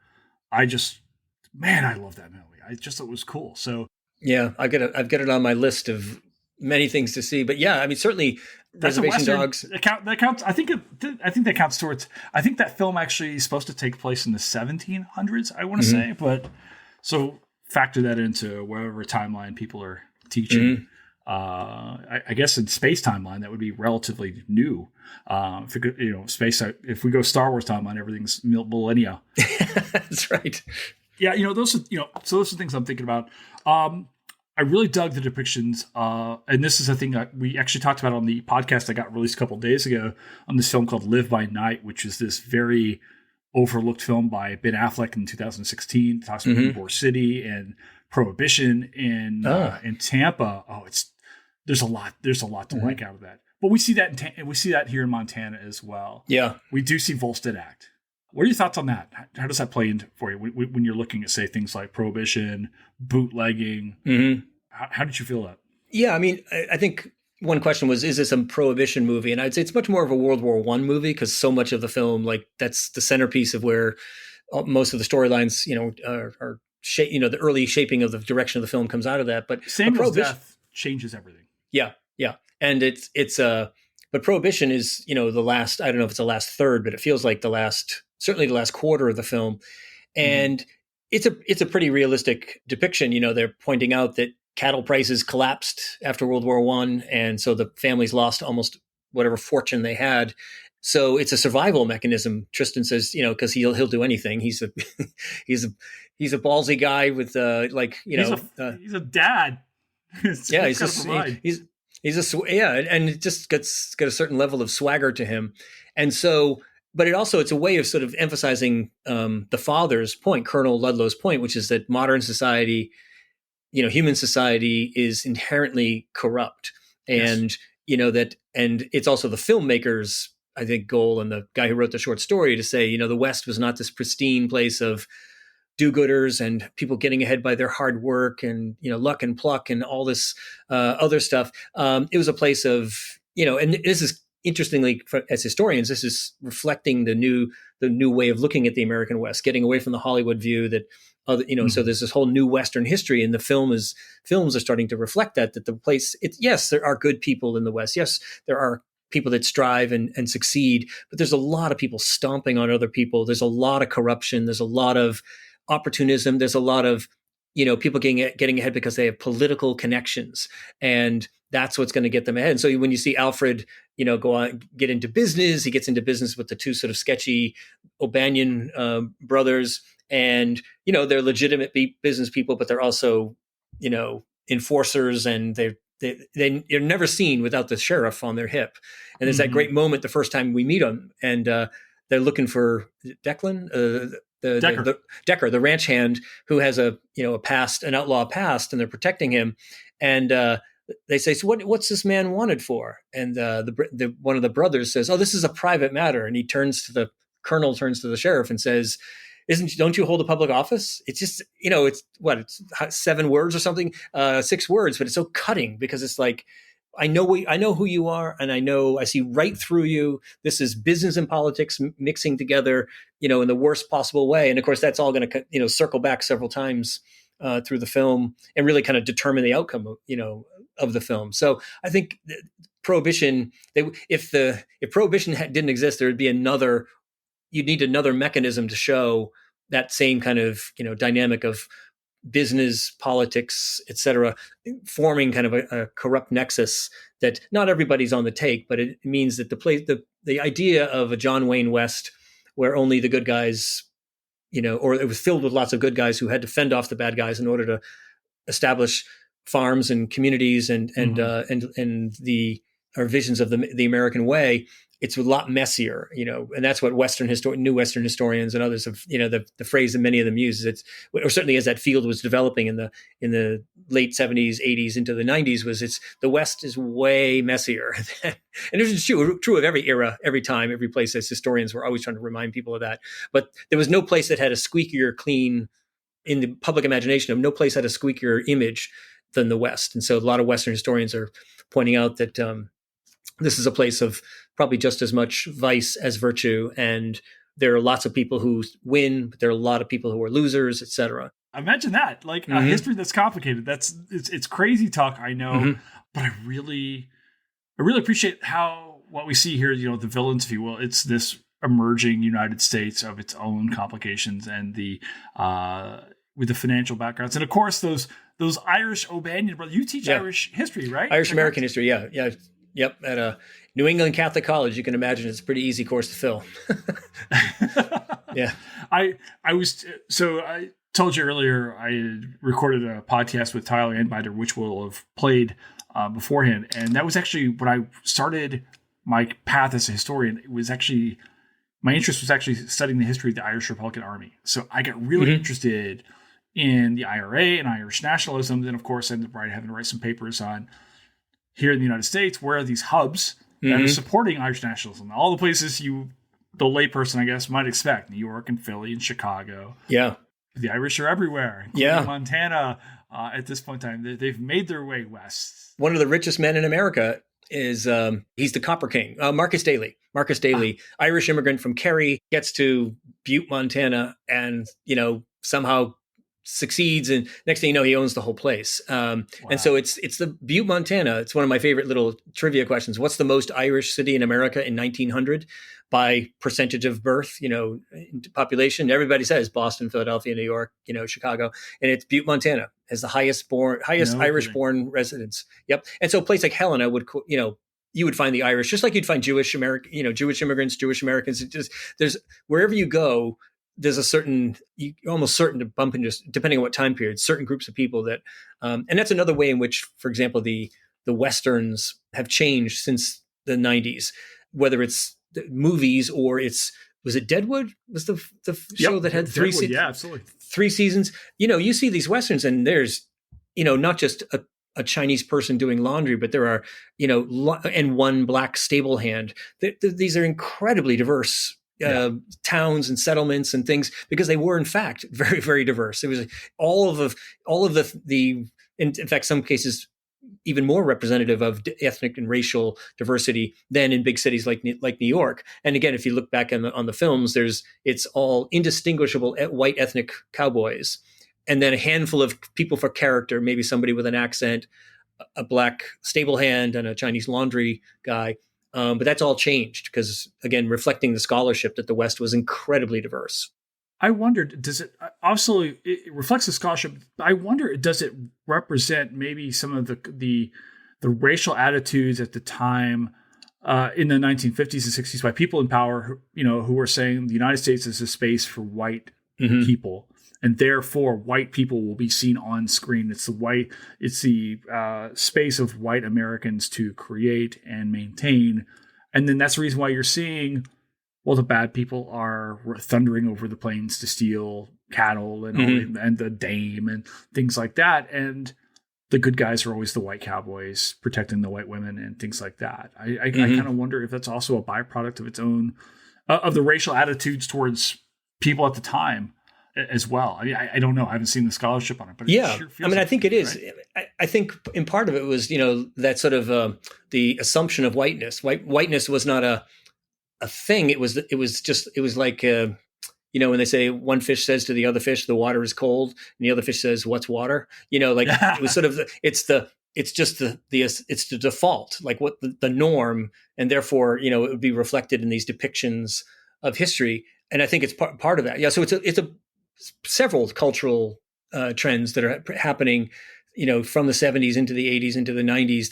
I love that movie. I just thought it was cool. So yeah, I've got it on my list of many things to see. But yeah, I mean, certainly Reservation Dogs. That counts. I think that counts towards. I think that film actually is supposed to take place in the 1700s. I want to say, but so factor that into whatever timeline people are teaching. I guess in space timeline that would be relatively new. Space. If we go Star Wars timeline, everything's millennia. That's right. Yeah, those are things I'm thinking about. I really dug the depictions, and this is a thing that we actually talked about on the podcast that got released a couple of days ago on this film called Live by Night, which is this very overlooked film by Ben Affleck in 2016. It talks about Ybor City and Prohibition in Tampa. There's a lot to like out of that. But we see that here in Montana as well. Yeah, we do see Volstead Act. What are your thoughts on that? How does that play in for you when you're looking at, say, things like prohibition, bootlegging? How did you feel that? Yeah, I mean, I think one question was, is this a prohibition movie? And I'd say it's much more of a World War I movie, because so much of the film, like, that's the centerpiece of where most of the storylines, are the early shaping of the direction of the film comes out of that. But Samuel's death changes everything. Yeah, and but Prohibition is, the last. I don't know if it's the last third, but it feels like certainly the last quarter of the film, and it's a pretty realistic depiction. They're pointing out that cattle prices collapsed after World War I, and so the families lost almost whatever fortune they had. So it's a survival mechanism. Tristan says, because he'll do anything. He's a he's a ballsy guy with he's a dad. And it just got a certain level of swagger to him, and so. But it's a way of sort of emphasizing the father's point, Colonel Ludlow's point, which is that modern society, human society is inherently corrupt, and and it's also the filmmaker's, I think, goal, and the guy who wrote the short story, to say, the West was not this pristine place of do-gooders and people getting ahead by their hard work and luck and pluck and all this other stuff. It was a place of and this is. Interestingly, as historians, this is reflecting the new way of looking at the American West, getting away from the Hollywood view that, so there's this whole new Western history, and the films are starting to reflect that the place. Yes, there are good people in the West. Yes, there are people that strive and succeed, but there's a lot of people stomping on other people. There's a lot of corruption. There's a lot of opportunism. There's a lot of people getting ahead because they have political connections, and that's what's going to get them ahead. And so when you see Alfred, go on, get into business, he gets into business with the two sort of sketchy O'Banion brothers, and they're legitimate business people, but they're also enforcers, and they're never seen without the sheriff on their hip. And there's that great moment the first time we meet them, and they're looking for Declan, Decker, the ranch hand who has a past, an outlaw past, and they're protecting him. And they say, "So what's this man wanted for?" And the one of the brothers says, "Oh, this is a private matter." And he turns to the sheriff and says, don't you hold a public office? It's just, it's 7 words or something, 6 words, but it's so cutting because it's like, I know who you are, and I see right through you. This is business and politics mixing together, in the worst possible way. And of course, that's all going to, circle back several times through the film and really kind of determine the outcome of the film. So I think Prohibition, if Prohibition didn't exist, there would be you'd need another mechanism to show that same kind of, dynamic of business, politics, et cetera, forming kind of a corrupt nexus that not everybody's on the take, but it means that the idea of a John Wayne West where only the good guys, or it was filled with lots of good guys who had to fend off the bad guys in order to establish farms and communities and our visions of the American way. It's a lot messier, and that's what new Western historians and others have, the phrase that many of them use is or certainly as that field was developing in the late 70s, 80s into the 90s the West is way messier. And this is true of every era, every time, every place. As historians, we're always trying to remind people of that. But there was no place that had a squeakier clean in the public imagination of no place had a squeakier image than the West. And so a lot of Western historians are pointing out that this is a place of probably just as much vice as virtue. And there are lots of people who win, but there are a lot of people who are losers, et cetera. Imagine that, like a history that's complicated. It's crazy talk, I know, but I really appreciate what we see here, the villains, if you will. It's this emerging United States of its own complications and with the financial backgrounds. And of course, those Irish O'Banion brothers, you teach Irish history, right? Irish American history. Yeah. Yep. At a New England Catholic college, you can imagine it's a pretty easy course to fill. Yeah. I told you earlier, I recorded a podcast with Tyler Anbiter, which will have played beforehand. And that was actually when I started my path as a historian. My interest was actually studying the history of the Irish Republican Army. So I got really interested in the IRA and Irish nationalism. Then, of course, I ended up having to write some papers on here in the United States, where are these hubs that are supporting Irish nationalism? All the places the layperson, I guess, might expect. New York and Philly and Chicago. Yeah. The Irish are everywhere, including Montana at this point in time. They've made their way west. One of the richest men in America is, he's the Copper King, Marcus Daly. Marcus Daly, Irish immigrant from Kerry, gets to Butte, Montana, and, somehow succeeds, and next thing you know, he owns the whole place. And so it's the Butte, Montana. It's one of my favorite little trivia questions. What's the most Irish city in America in 1900 by percentage of birth, population? Everybody says Boston, Philadelphia, New York, Chicago, and it's Butte, Montana as the highest Irish-born residents. Yep. And so a place like Helena would, you would find the Irish, just like you'd find Jewish immigrants, Jewish Americans. There's wherever you go, there's you're almost certain to bump into, depending on what time period, certain groups of people that, and that's another way in which, for example, the Westerns have changed since the 90s, whether it's the movies or was it Deadwood? Was the show that had three seasons? Yeah, absolutely. 3 seasons. You see these Westerns and there's, not just a Chinese person doing laundry, but there are, and one black stable hand. These are incredibly diverse towns and settlements and things, because they were in fact very, very diverse. It was all of the in fact, some cases even more representative of ethnic and racial diversity than in big cities like New York. And again, if you look back on the films, it's all indistinguishable white ethnic cowboys, and then a handful of people for character, maybe somebody with an accent, a black stable hand, and a Chinese laundry guy. But that's all changed because, again, reflecting the scholarship that the West was incredibly diverse. I wondered, it reflects the scholarship. I wonder, does it represent maybe some of the racial attitudes at the time in the 1950s and 60s by people in power, who were saying the United States is a space for white people, and therefore white people will be seen on screen. It's the space of white Americans to create and maintain. And then that's the reason why you're seeing, well, the bad people are thundering over the plains to steal cattle and the dame and things like that. And the good guys are always the white cowboys protecting the white women and things like that. I kind of wonder if that's also a byproduct of its own, of the racial attitudes towards people at the time as well. I mean, I don't know. I haven't seen the scholarship on it, but yeah, it sure feels I think it is. Right? I think in part of it was, that sort of the assumption of whiteness. Whiteness was not a thing. It was like, when they say one fish says to the other fish, the water is cold, and the other fish says, what's water? It was sort of, it's the default, like what the norm, and therefore, it would be reflected in these depictions of history. And I think it's part of that. Yeah. So it's a several cultural trends that are happening, from the 70s into the 80s into the 90s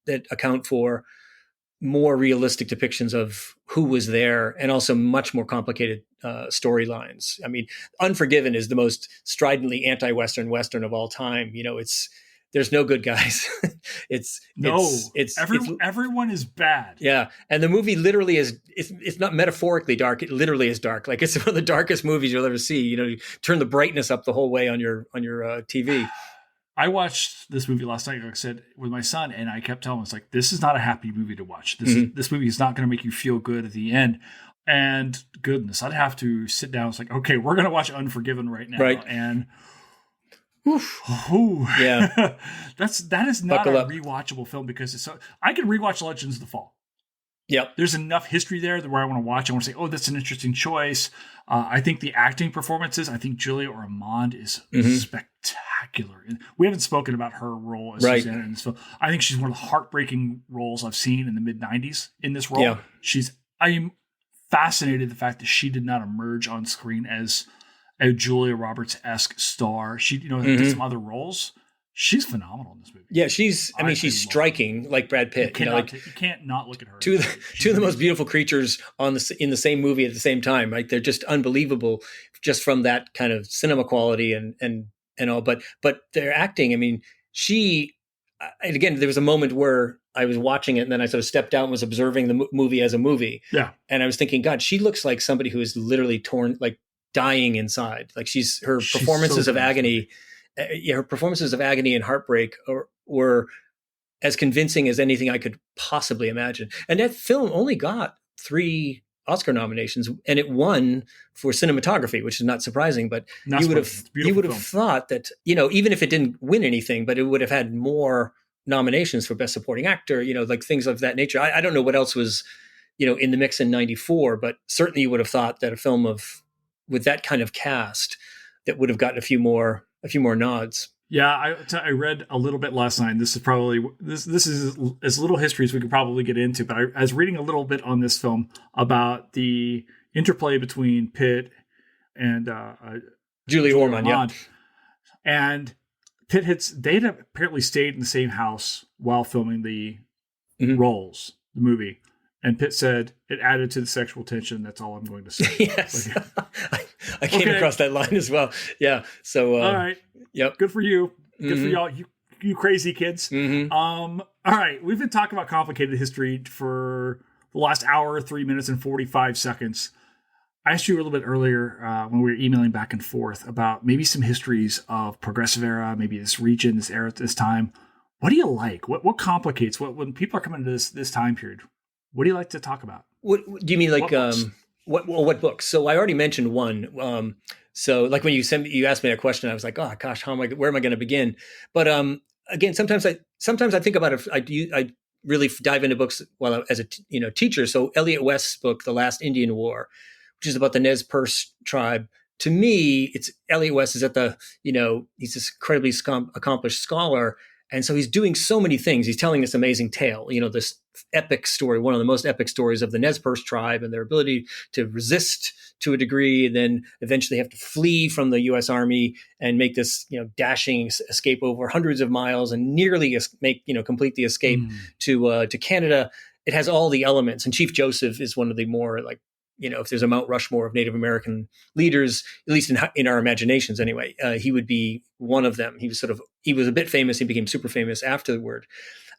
that account for more realistic depictions of who was there, and also much more complicated storylines. I mean, Unforgiven is the most stridently anti-Western Western of all time. There's no good guys. Everyone is bad. Yeah. And the movie literally it's not metaphorically dark. It literally is dark. Like, it's one of the darkest movies you'll ever see. You turn the brightness up the whole way on your TV. I watched this movie last night, like I said, with my son, and I kept telling him, it's like, this is not a happy movie to watch. This movie is not going to make you feel good at the end. And goodness, I'd have to sit down. It's like, okay, we're going to watch Unforgiven right now. Right. And yeah, that is not a rewatchable film, because I can rewatch Legends of the Fall. Yep. There's enough history there that where I want to watch. I want to say, oh, that's an interesting choice. I think the acting performances, I think Julia Ormond is spectacular. And we haven't spoken about her role as Susanna in this film. I think she's one of the heartbreaking roles I've seen in the mid-90s in this role. Yeah. I am fascinated the fact that she did not emerge on screen as a Julia Roberts-esque star. She, did some other roles. She's phenomenal in this movie. Yeah, she's striking, like Brad Pitt. You can't not look at her. Two of the most beautiful creatures in the same movie at the same time. Right? They're just unbelievable, just from that kind of cinema quality and all. But their acting. I mean, and again, there was a moment where I was watching it, and then I sort of stepped out and was observing the movie as a movie. Yeah, and I was thinking, God, she looks like somebody who is literally torn, like dying inside. Like her performances of agony. Her performances of agony and heartbreak were as convincing as anything I could possibly imagine. And that film only got 3 Oscar nominations, and it won for cinematography, which is not surprising. But you would have thought that, even if it didn't win anything, but it would have had more nominations for Best Supporting Actor, like things of that nature. I don't know what else was, in the mix in '94, but certainly you would have thought that a film with that kind of cast that would have gotten a few more nods. Yeah, I read a little bit last night. This is as little history as we could probably get into, but I was reading a little bit on this film about the interplay between Pitt and Julia Ormond. Yeah. And Pitt they had apparently stayed in the same house while filming the roles, the movie. And Pitt said, it added to the sexual tension. That's all I'm going to say. Yes. I came across that line as well. Yeah. So, all right. Yep. Good for you. Good for y'all. You crazy kids. All right. We've been talking about complicated history for the last hour, 3 minutes and 45 seconds. I asked you a little bit earlier when we were emailing back and forth about maybe some histories of progressive era, maybe this region, this era, this time. What do you like? What complicates when people are coming to this time period? What do you like to talk about? What do you mean, like what books? So I already mentioned one. So like when you asked me that question, I was like, oh gosh, where am I going to begin? But again, sometimes I think about it. I really dive into books as a teacher. So Elliot West's book, The Last Indian War, which is about the Nez Perce tribe. To me, it's Elliot West is he's this incredibly accomplished scholar. And so he's doing so many things. He's telling this amazing tale, this epic story, one of the most epic stories of the Nez Perce tribe and their ability to resist to a degree, and then eventually have to flee from the U.S. Army and make this, dashing escape over hundreds of miles and nearly complete the escape to Canada. It has all the elements. And Chief Joseph is one of the more if there's a Mount Rushmore of Native American leaders, at least in our imaginations anyway, he would be one of them. He was a bit famous. He became super famous afterward.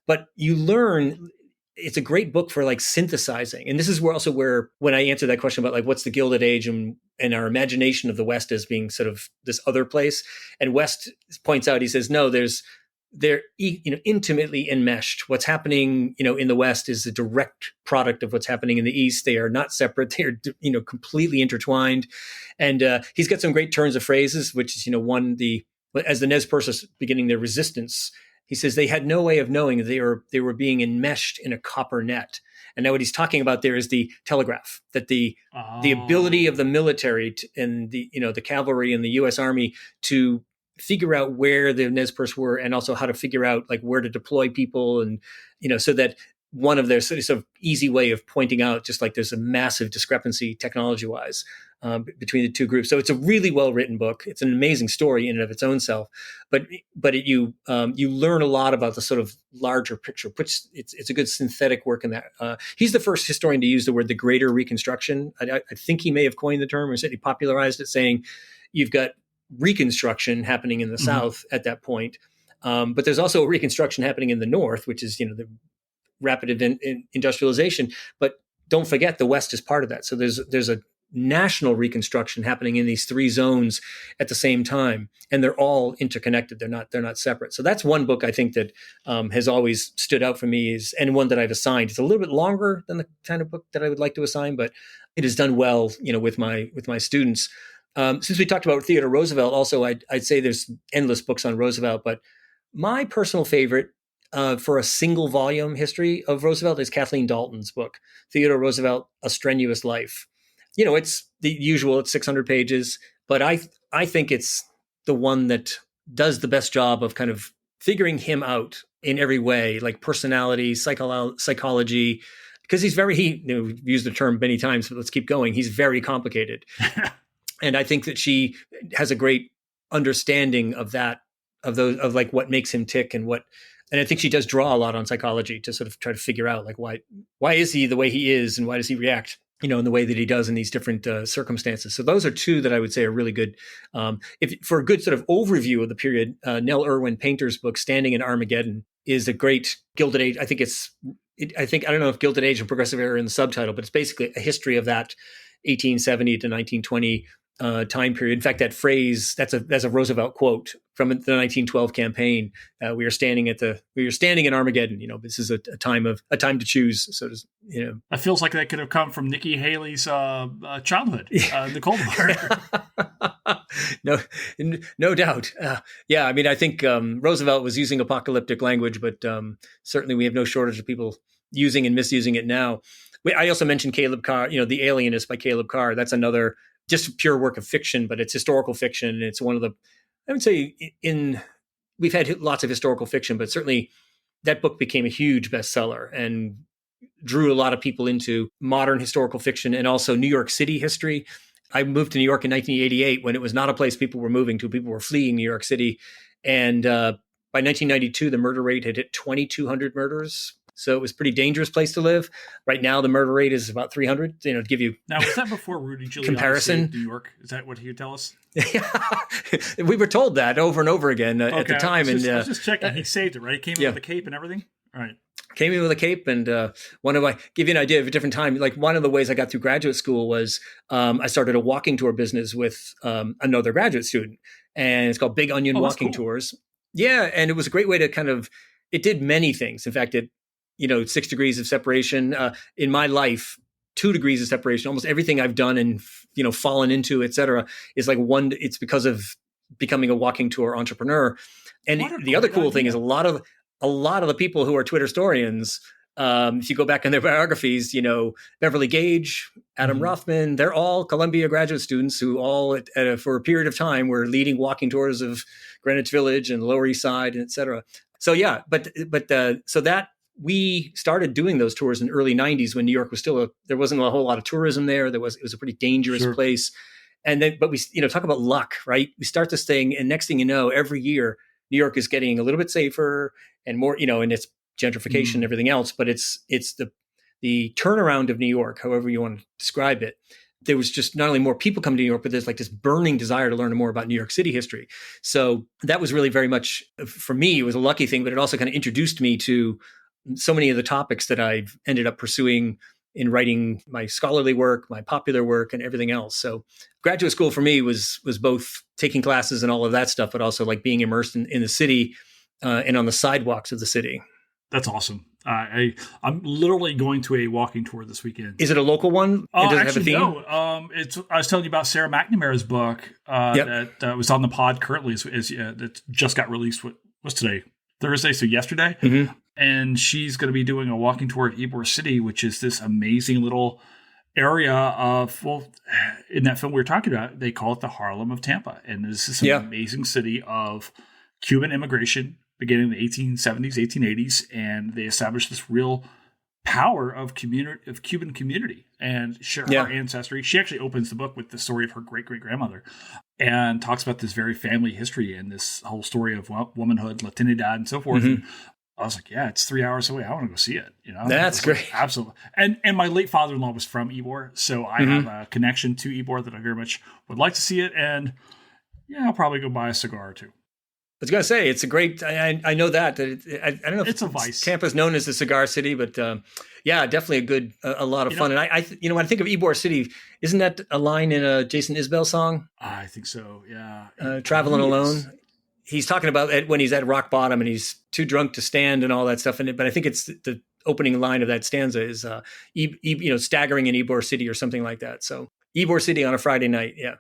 But you learn, it's a great book for like synthesizing. And this is where when I answer that question about like what's the Gilded Age and our imagination of the West as being sort of this other place, and West points out, he says, no, they're intimately enmeshed. What's happening, in the West is a direct product of what's happening in the East. They are not separate. They are, completely intertwined. And he's got some great turns of phrases, which is, as the Nez Perce beginning their resistance, he says they had no way of knowing they were being enmeshed in a copper net. And now what he's talking about there is the telegraph, that the ability of the military and the cavalry and the U.S. Army to figure out where the Nez Perce were, and also how to figure out like where to deploy people, and so that one of their sort of easy way of pointing out just like there's a massive discrepancy technology-wise between the two groups. So it's a really well-written book. It's an amazing story in and of its own self, but you learn a lot about the sort of larger picture. It's a good synthetic work in that. He's the first historian to use the word the Greater Reconstruction. I think he may have coined the term, or said he popularized it, saying you've got Reconstruction happening in the South at that point, but there's also a Reconstruction happening in the North, which is the rapid industrialization. But don't forget, the West is part of that. So there's a national Reconstruction happening in these three zones at the same time, and they're all interconnected. They're not separate. So that's one book I think that has always stood out for me, and one that I've assigned. It's a little bit longer than the kind of book that I would like to assign, but it has done well, with my students. Since we talked about Theodore Roosevelt, also I'd say there's endless books on Roosevelt, but my personal favorite for a single volume history of Roosevelt is Kathleen Dalton's book, Theodore Roosevelt: A Strenuous Life. It's the usual, it's 600 pages, but I think it's the one that does the best job of kind of figuring him out in every way, like personality, psychology, because we've used the term many times, but let's keep going. He's very complicated. And I think that she has a great understanding of like what makes him tick and I think she does draw a lot on psychology to sort of try to figure out like why is he the way he is, and why does he react, in the way that he does in these different circumstances. So those are two that I would say are really good. For a good sort of overview of the period, Nell Irwin Painter's book, Standing in Armageddon, is a great Gilded Age. I don't know if Gilded Age and Progressive Era in the subtitle, but it's basically a history of that 1870 to 1920 time period. In fact, that phrase, that's a Roosevelt quote from the 1912 campaign. We are standing in Armageddon. This is a time to choose. So It feels like that could have come from Nikki Haley's childhood, the Cold War. No doubt. Yeah, I mean, I think Roosevelt was using apocalyptic language, but certainly we have no shortage of people using and misusing it now. I also mentioned Caleb Carr, The Alienist by Caleb Carr. That's another just pure work of fiction, but it's historical fiction. And it's one of the, I would say we've had lots of historical fiction, but certainly that book became a huge bestseller and drew a lot of people into modern historical fiction and also New York City history. I moved to New York in 1988 when it was not a place people were moving to. People were fleeing New York City. And by 1992, the murder rate had hit 2,200 murders. So it was a pretty dangerous place to live. Right now, the murder rate is about 300, to give you now, was that before Rudy Giuliani comparison? New York? Is that what he would tell us? We were told that over and over again at the time. I was just checking. He saved it, right? He came in with a cape and everything? All right. Came in with a cape, and give you an idea of a different time. Like one of the ways I got through graduate school was I started a walking tour business with another graduate student, and it's called Big Onion Walking Tours. Yeah, and it was a great way to it did many things. In fact, 6 degrees of separation in my life, 2 degrees of separation. Almost everything I've done and fallen into, et cetera, is like it's because of becoming a walking tour entrepreneur. And the other cool thing is a lot of the people who are Twitter historians, if you go back in their biographies, Beverly Gage, Adam Rothman, they're all Columbia graduate students who all for a period of time were leading walking tours of Greenwich Village and Lower East Side, et cetera. So yeah, so that we started doing those tours in the early 90s when New York was there wasn't a whole lot of tourism there. It was a pretty dangerous place. And then, but we, talk about luck, right? We start this thing, and next thing you know, every year New York is getting a little bit safer and more, and it's gentrification and everything else, but it's the the turnaround of New York, however you want to describe it, there was just not only more people coming to New York, but there's like this burning desire to learn more about New York City history. So that was really very much, for me, it was a lucky thing, but it also kind of introduced me to so many of the topics that I've ended up pursuing in writing my scholarly work, my popular work, and everything else. So graduate school for me was both taking classes and all of that stuff, but also like being immersed in the city and on the sidewalks of the city. That's awesome. I'm literally going to a walking tour this weekend. Is it a local one? Does it have a theme? No. I was telling you about Sarah McNamara's book that was on the pod currently. That just got released. What's today? Thursday, so yesterday. Mm-hmm. And she's going to be doing a walking tour at Ybor City, which is this amazing little area of, in that film we were talking about, they call it the Harlem of Tampa. And this is an amazing city of Cuban immigration beginning in the 1870s, 1880s. And they established this real power of Cuban community and her ancestry. She actually opens the book with the story of her great-great-grandmother and talks about this very family history and this whole story of womanhood, Latinidad, and so forth. Mm-hmm. And I was like, yeah, it's 3 hours away. I want to go see it. That's great. Like, absolutely. And my late father-in-law was from Ybor, so I have a connection to Ybor that I very much would like to see it. And yeah, I'll probably go buy a cigar or two. I was going to say, it's a great, I know that I don't know if it's a vice. Tampa's known as the cigar city, but definitely a lot of fun. And I when I think of Ybor City, isn't that a line in a Jason Isbell song? I think so. Yeah. Traveling Alone. He's talking about it when he's at rock bottom and he's too drunk to stand and all that stuff. But I think it's the opening line of that stanza is, staggering in Ybor City or something like that. So Ybor City on a Friday night. Yeah.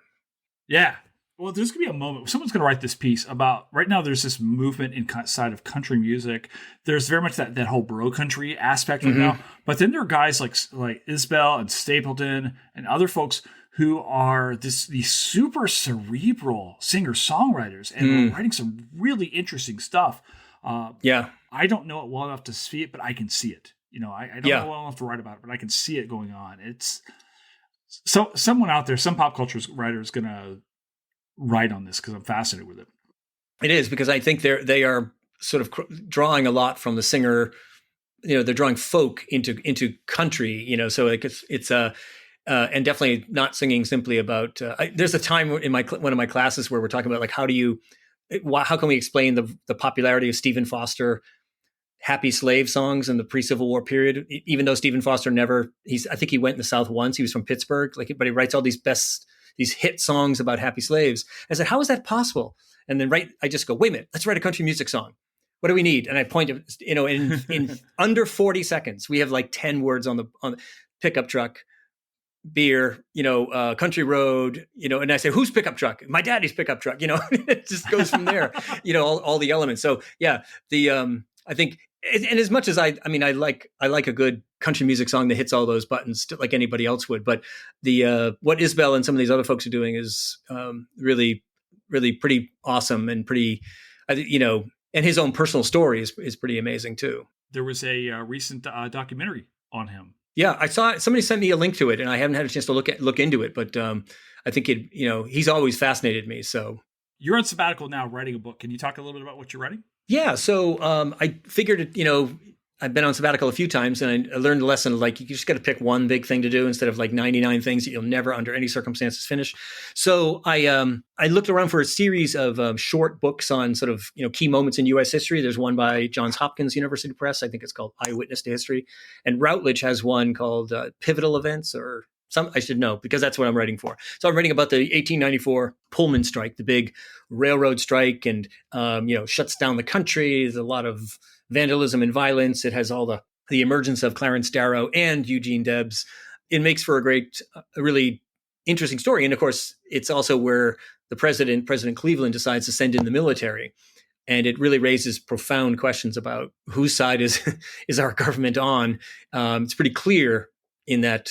Yeah. Well, there's going to be a moment. Someone's going to write this piece about, right now there's this movement inside of country music. There's very much that whole bro country aspect right now. But then there are guys like Isbell and Stapleton and other folks who are these super cerebral singer-songwriters and are writing some really interesting stuff. I don't know it well enough to see it, but I can see it. I don't know well enough to write about it, but I can see it going on. It's so someone out there, some pop culture writer is going to write on this because I'm fascinated with it. It is, because I think they are sort of drawing a lot from the singer. They're drawing folk into country. So like it's and definitely not singing simply about. There's a time in one of my classes where we're talking about like how can we explain the popularity of Stephen Foster happy slave songs in the pre-Civil War period, even though Stephen Foster I think he went in the South once. He was from Pittsburgh, but he writes all these hit songs about happy slaves. I said, how is that possible? And then I just go, wait a minute, let's write a country music song. What do we need? And I point to, in under 40 seconds, we have like 10 words on the pickup truck, beer, country road, and I say, whose pickup truck? My daddy's pickup truck, it just goes from there, all the elements. So yeah, I think, and as much as I like a good country music song that hits all those buttons like anybody else would, but what Isbell and some of these other folks are doing is really, really pretty awesome and pretty, and his own personal story is pretty amazing too. There was a recent documentary on him. Yeah, I saw it. Somebody sent me a link to it, and I haven't had a chance to look into it. But I think he's always fascinated me. So you're on sabbatical now, writing a book. Can you talk a little bit about what you're writing? Yeah, so I figured, I've been on sabbatical a few times, and I learned a lesson like you just got to pick one big thing to do instead of like 99 things that you'll never, under any circumstances, finish. So I looked around for a series of short books on sort of key moments in U.S. history. There's one by Johns Hopkins University Press. I think it's called Eyewitness to History, and Routledge has one called Pivotal Events or. I should know because that's what I'm writing for. So I'm writing about the 1894 Pullman strike, the big railroad strike, and shuts down the country. There's a lot of vandalism and violence. It has all the emergence of Clarence Darrow and Eugene Debs. It makes for a really interesting story. And of course, it's also where the President Cleveland, decides to send in the military. And it really raises profound questions about whose side is our government on. It's pretty clear in that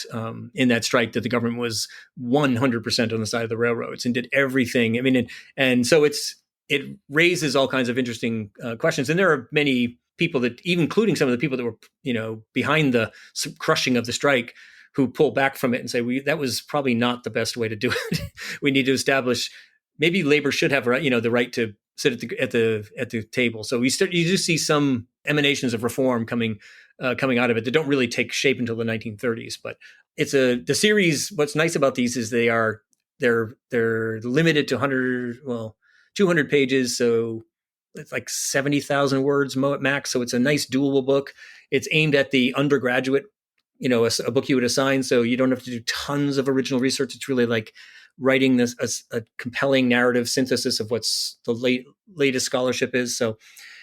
strike that the government was 100% on the side of the railroads and did everything. I mean, and so it raises all kinds of interesting questions. And there are many people that, even including some of the people that were, behind the crushing of the strike, who pull back from it and say, that was probably not the best way to do it. We need to establish, maybe labor should have, the right to sit at the table. So you do see some emanations of reform coming coming out of it that don't really take shape until the 1930s. But the series. What's nice about these is they're limited to 200 pages. So it's like 70,000 words max. So it's a nice doable book. It's aimed at the undergraduate, a book you would assign. So you don't have to do tons of original research. It's really like writing a compelling narrative synthesis of what's the latest scholarship is. So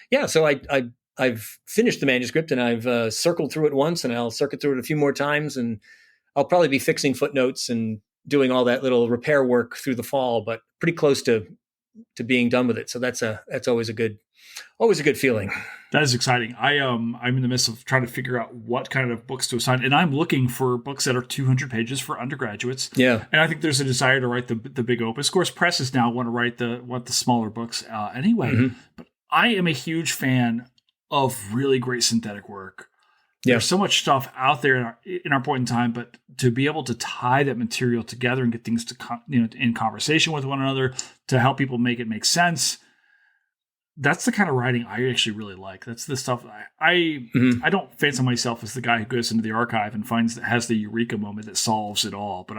yeah, so I've finished the manuscript and I've circled through it once, and I'll circuit through it a few more times, and I'll probably be fixing footnotes and doing all that little repair work through the fall, but pretty close to being done with it. So that's always a good feeling. That is exciting. I'm in the midst of trying to figure out what kind of books to assign, and I'm looking for books that are 200 pages for undergraduates. Yeah, and I think there's a desire to write the big opus. Of course, presses now want to write the smaller books anyway. Mm-hmm. But I am a huge fan of really great synthetic work. Yeah. There's so much stuff out there in our point in time, but to be able to tie that material together and get things to in conversation with one another to help people make it make sense. That's the kind of writing I actually really like. That's the stuff I don't fancy myself as the guy who goes into the archive and has the eureka moment that solves it all. But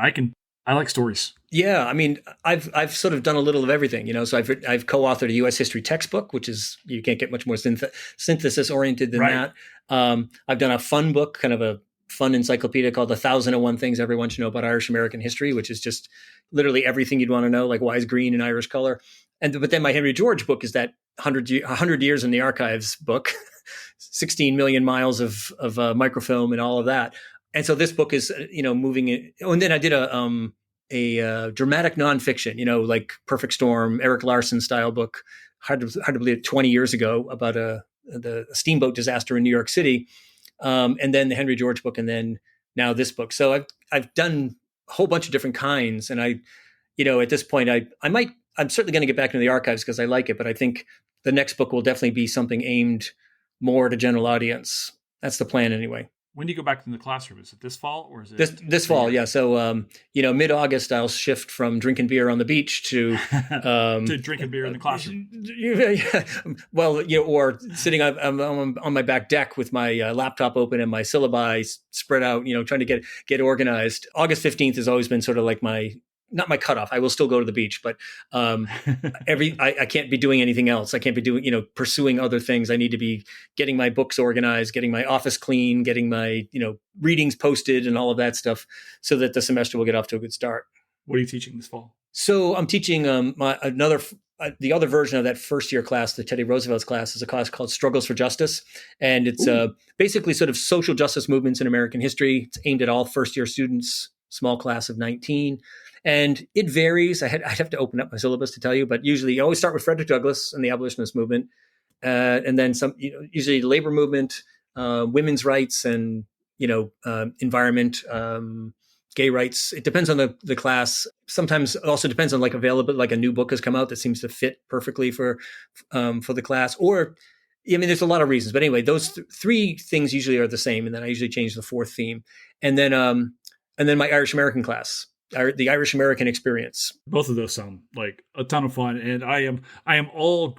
I like stories. Yeah, I mean, I've sort of done a little of everything, So I've co-authored a U.S. history textbook, which is you can't get much more synthesis oriented than that. I've done a fun book, kind of a fun encyclopedia called 1,001 Things Everyone Should Know About Irish American History, which is just literally everything you'd want to know, like why is green an Irish color. But then my Henry George book is that 100 years in the archives book, 16 million miles of microfilm and all of that. And so this book is, moving it. Oh, and then I did a dramatic nonfiction, like Perfect Storm, Eric Larson style book, hard to believe 20 years ago about the steamboat disaster in New York City. And then the Henry George book, and then now this book. So I've done a whole bunch of different kinds. And at this point, I'm certainly going to get back into the archives because I like it, but I think the next book will definitely be something aimed more to general audience. That's the plan anyway. When do you go back to the classroom? Is it this fall or is it this fall? Yeah. So, mid-August, I'll shift from drinking beer on the beach to to drinking beer in the classroom. Yeah. Well, or sitting on my back deck with my laptop open and my syllabi spread out, trying to get organized. August 15th has always been sort of like not my cutoff. I will still go to the beach, but I can't be doing anything else. I can't be doing, pursuing other things. I need to be getting my books organized, getting my office clean, getting my, readings posted and all of that stuff so that the semester will get off to a good start. What are you teaching this fall? So I'm teaching the other version of that first year class, the Teddy Roosevelt's class, is a class called Struggles for Justice. And it's basically sort of social justice movements in American history. It's aimed at all first year students, small class of 19. And it varies. I'd have to open up my syllabus to tell you, but usually you always start with Frederick Douglass and the abolitionist movement, and then some. Usually the labor movement, women's rights, and environment, gay rights. It depends on the class. Sometimes it also depends on available. Like a new book has come out that seems to fit perfectly for the class. Or there's a lot of reasons. But anyway, those three things usually are the same, and then I usually change the fourth theme, and then my Irish American class. The Irish American experience. Both of those sound like a ton of fun, and I am all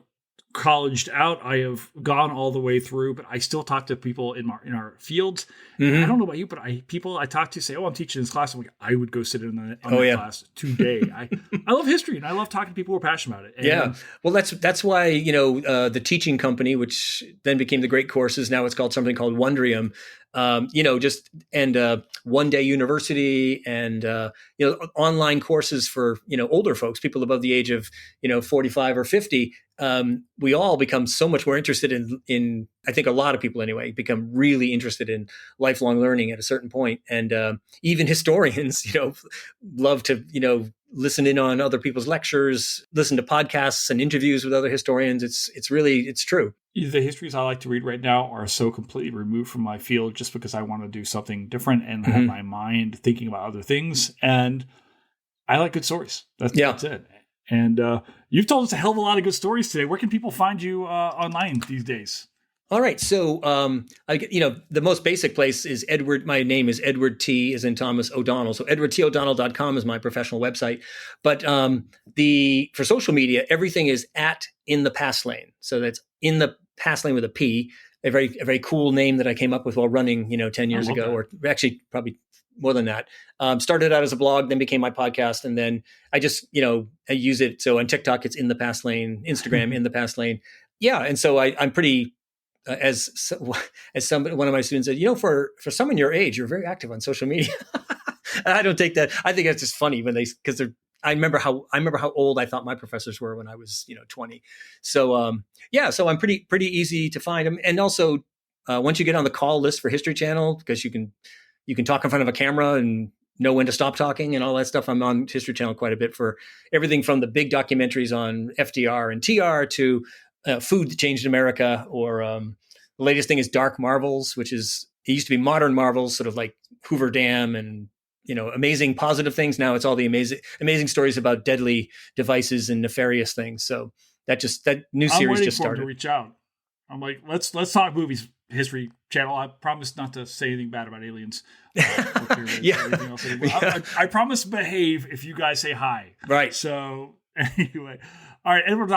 colleged out. I have gone all the way through, but I still talk to people in our fields. Mm-hmm. I don't know about you, but people I talk to say, "Oh, I'm teaching this class." I'm like, I would go sit in on that class today. I love history, and I love talking to people who are passionate about it. And well, that's why the teaching company, which then became the Great Courses, now it's called something called Wondrium. One Day University and online courses for older folks, people above the age of 45 or 50. We all become so much more interested in I think a lot of people anyway become really interested in lifelong learning at a certain point, and even historians love to listen in on other people's lectures, listen to podcasts and interviews with other historians. It's true. The histories I like to read right now are so completely removed from my field just because I want to do something different and have my mind thinking about other things. And I like good stories. That's it. And you've told us a hell of a lot of good stories today. Where can people find you online these days? All right. So, the most basic place is my name is Edward T. as in Thomas O'Donnell. So edwardtodonnell.com is my professional website. But for social media, everything is at In the Past Lane. So that's In the Past Lane with a P. a very cool name that I came up with while running, 10 years ago, that. or actually probably more than that. Started out as a blog, then became my podcast. And then I just, I use it. So on TikTok, it's In the Past Lane, Instagram, In the Past Lane. Yeah. And so I'm pretty, as one of my students said, for someone your age, you're very active on social media. I don't take that. I think that's just funny because I remember how old I thought my professors were when I was, 20. So, so I'm pretty easy to find them. And also, once you get on the call list for History Channel, because you can talk in front of a camera and know when to stop talking and all that stuff. I'm on History Channel quite a bit for everything from the big documentaries on FDR and TR to food that changed America, or the latest thing is Dark Marvels, which it used to be Modern Marvels, sort of like Hoover Dam and amazing positive things. Now it's all the amazing stories about deadly devices and nefarious things. So that new series just started. I'm waiting for him to reach out. I'm like, let's talk movies. History Channel. I promise not to say anything bad about aliens. I promise to behave if you guys say hi. Right. So anyway, all right, Edward,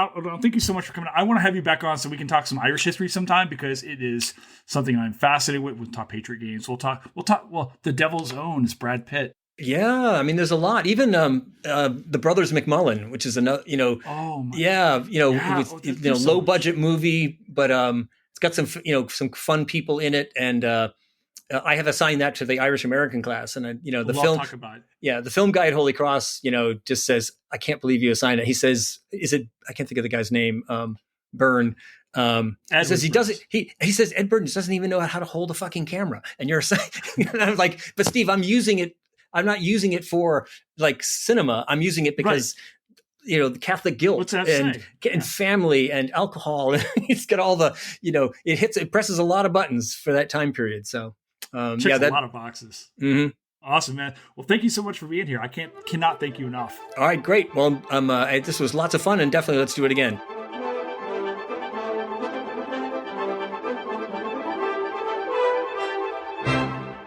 thank you so much for coming. I want to have you back on so we can talk some Irish history sometime, because it is something I'm fascinated with. We'll talk Patriot games. We'll talk. Well, the Devil's Own is Brad Pitt. Yeah, I mean, there's a lot. Even the Brothers McMullen, which is another, low budget movie, but it's got some fun people in it, and I have assigned that to the Irish American class, and the film. Talk about it. Yeah, the film guy at Holy Cross, just says, "I can't believe you assigned it." He says, "Is it?" I can't think of the guy's name. Byrne. He says he doesn't. He says Ed Burton doesn't even know how to hold a fucking camera, and you're saying, and I'm like, but Steve, I'm using it. I'm not using it for like cinema. I'm using it because, the Catholic guilt and family and alcohol. It's got all the, it presses a lot of buttons for that time period. So, checks a lot of boxes. Mm-hmm. Awesome, man. Well, thank you so much for being here. I cannot thank you enough. All right, great. Well, this was lots of fun, and definitely let's do it again.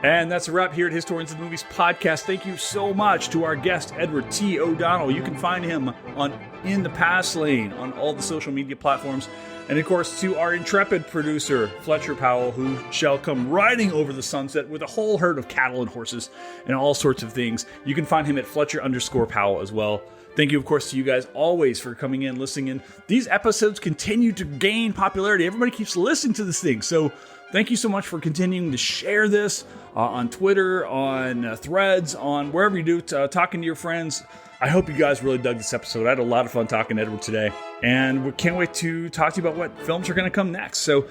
And that's a wrap here at Historians of the Movies podcast. Thank you so much to our guest, Edward T. O'Donnell. You can find him on In the Past Lane on all the social media platforms. And of course, to our intrepid producer, Fletcher Powell, who shall come riding over the sunset with a whole herd of cattle and horses and all sorts of things. You can find him at Fletcher_Powell as well. Thank you, of course, to you guys always for coming in, listening in. These episodes continue to gain popularity. Everybody keeps listening to this thing. So thank you so much for continuing to share this on Twitter, on Threads, on wherever you do, talking to your friends. I hope you guys really dug this episode. I had a lot of fun talking to Edward today, and we can't wait to talk to you about what films are going to come next. So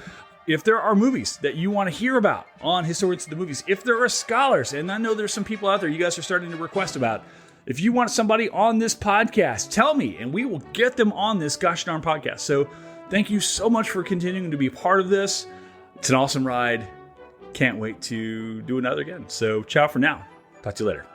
if there are movies that you want to hear about on Historians of the Movies, if there are scholars, and I know there's some people out there you guys are starting to request about, if you want somebody on this podcast, tell me, and we will get them on this gosh darn podcast. So thank you so much for continuing to be part of this. It's an awesome ride. Can't wait to do another again. So ciao for now. Talk to you later.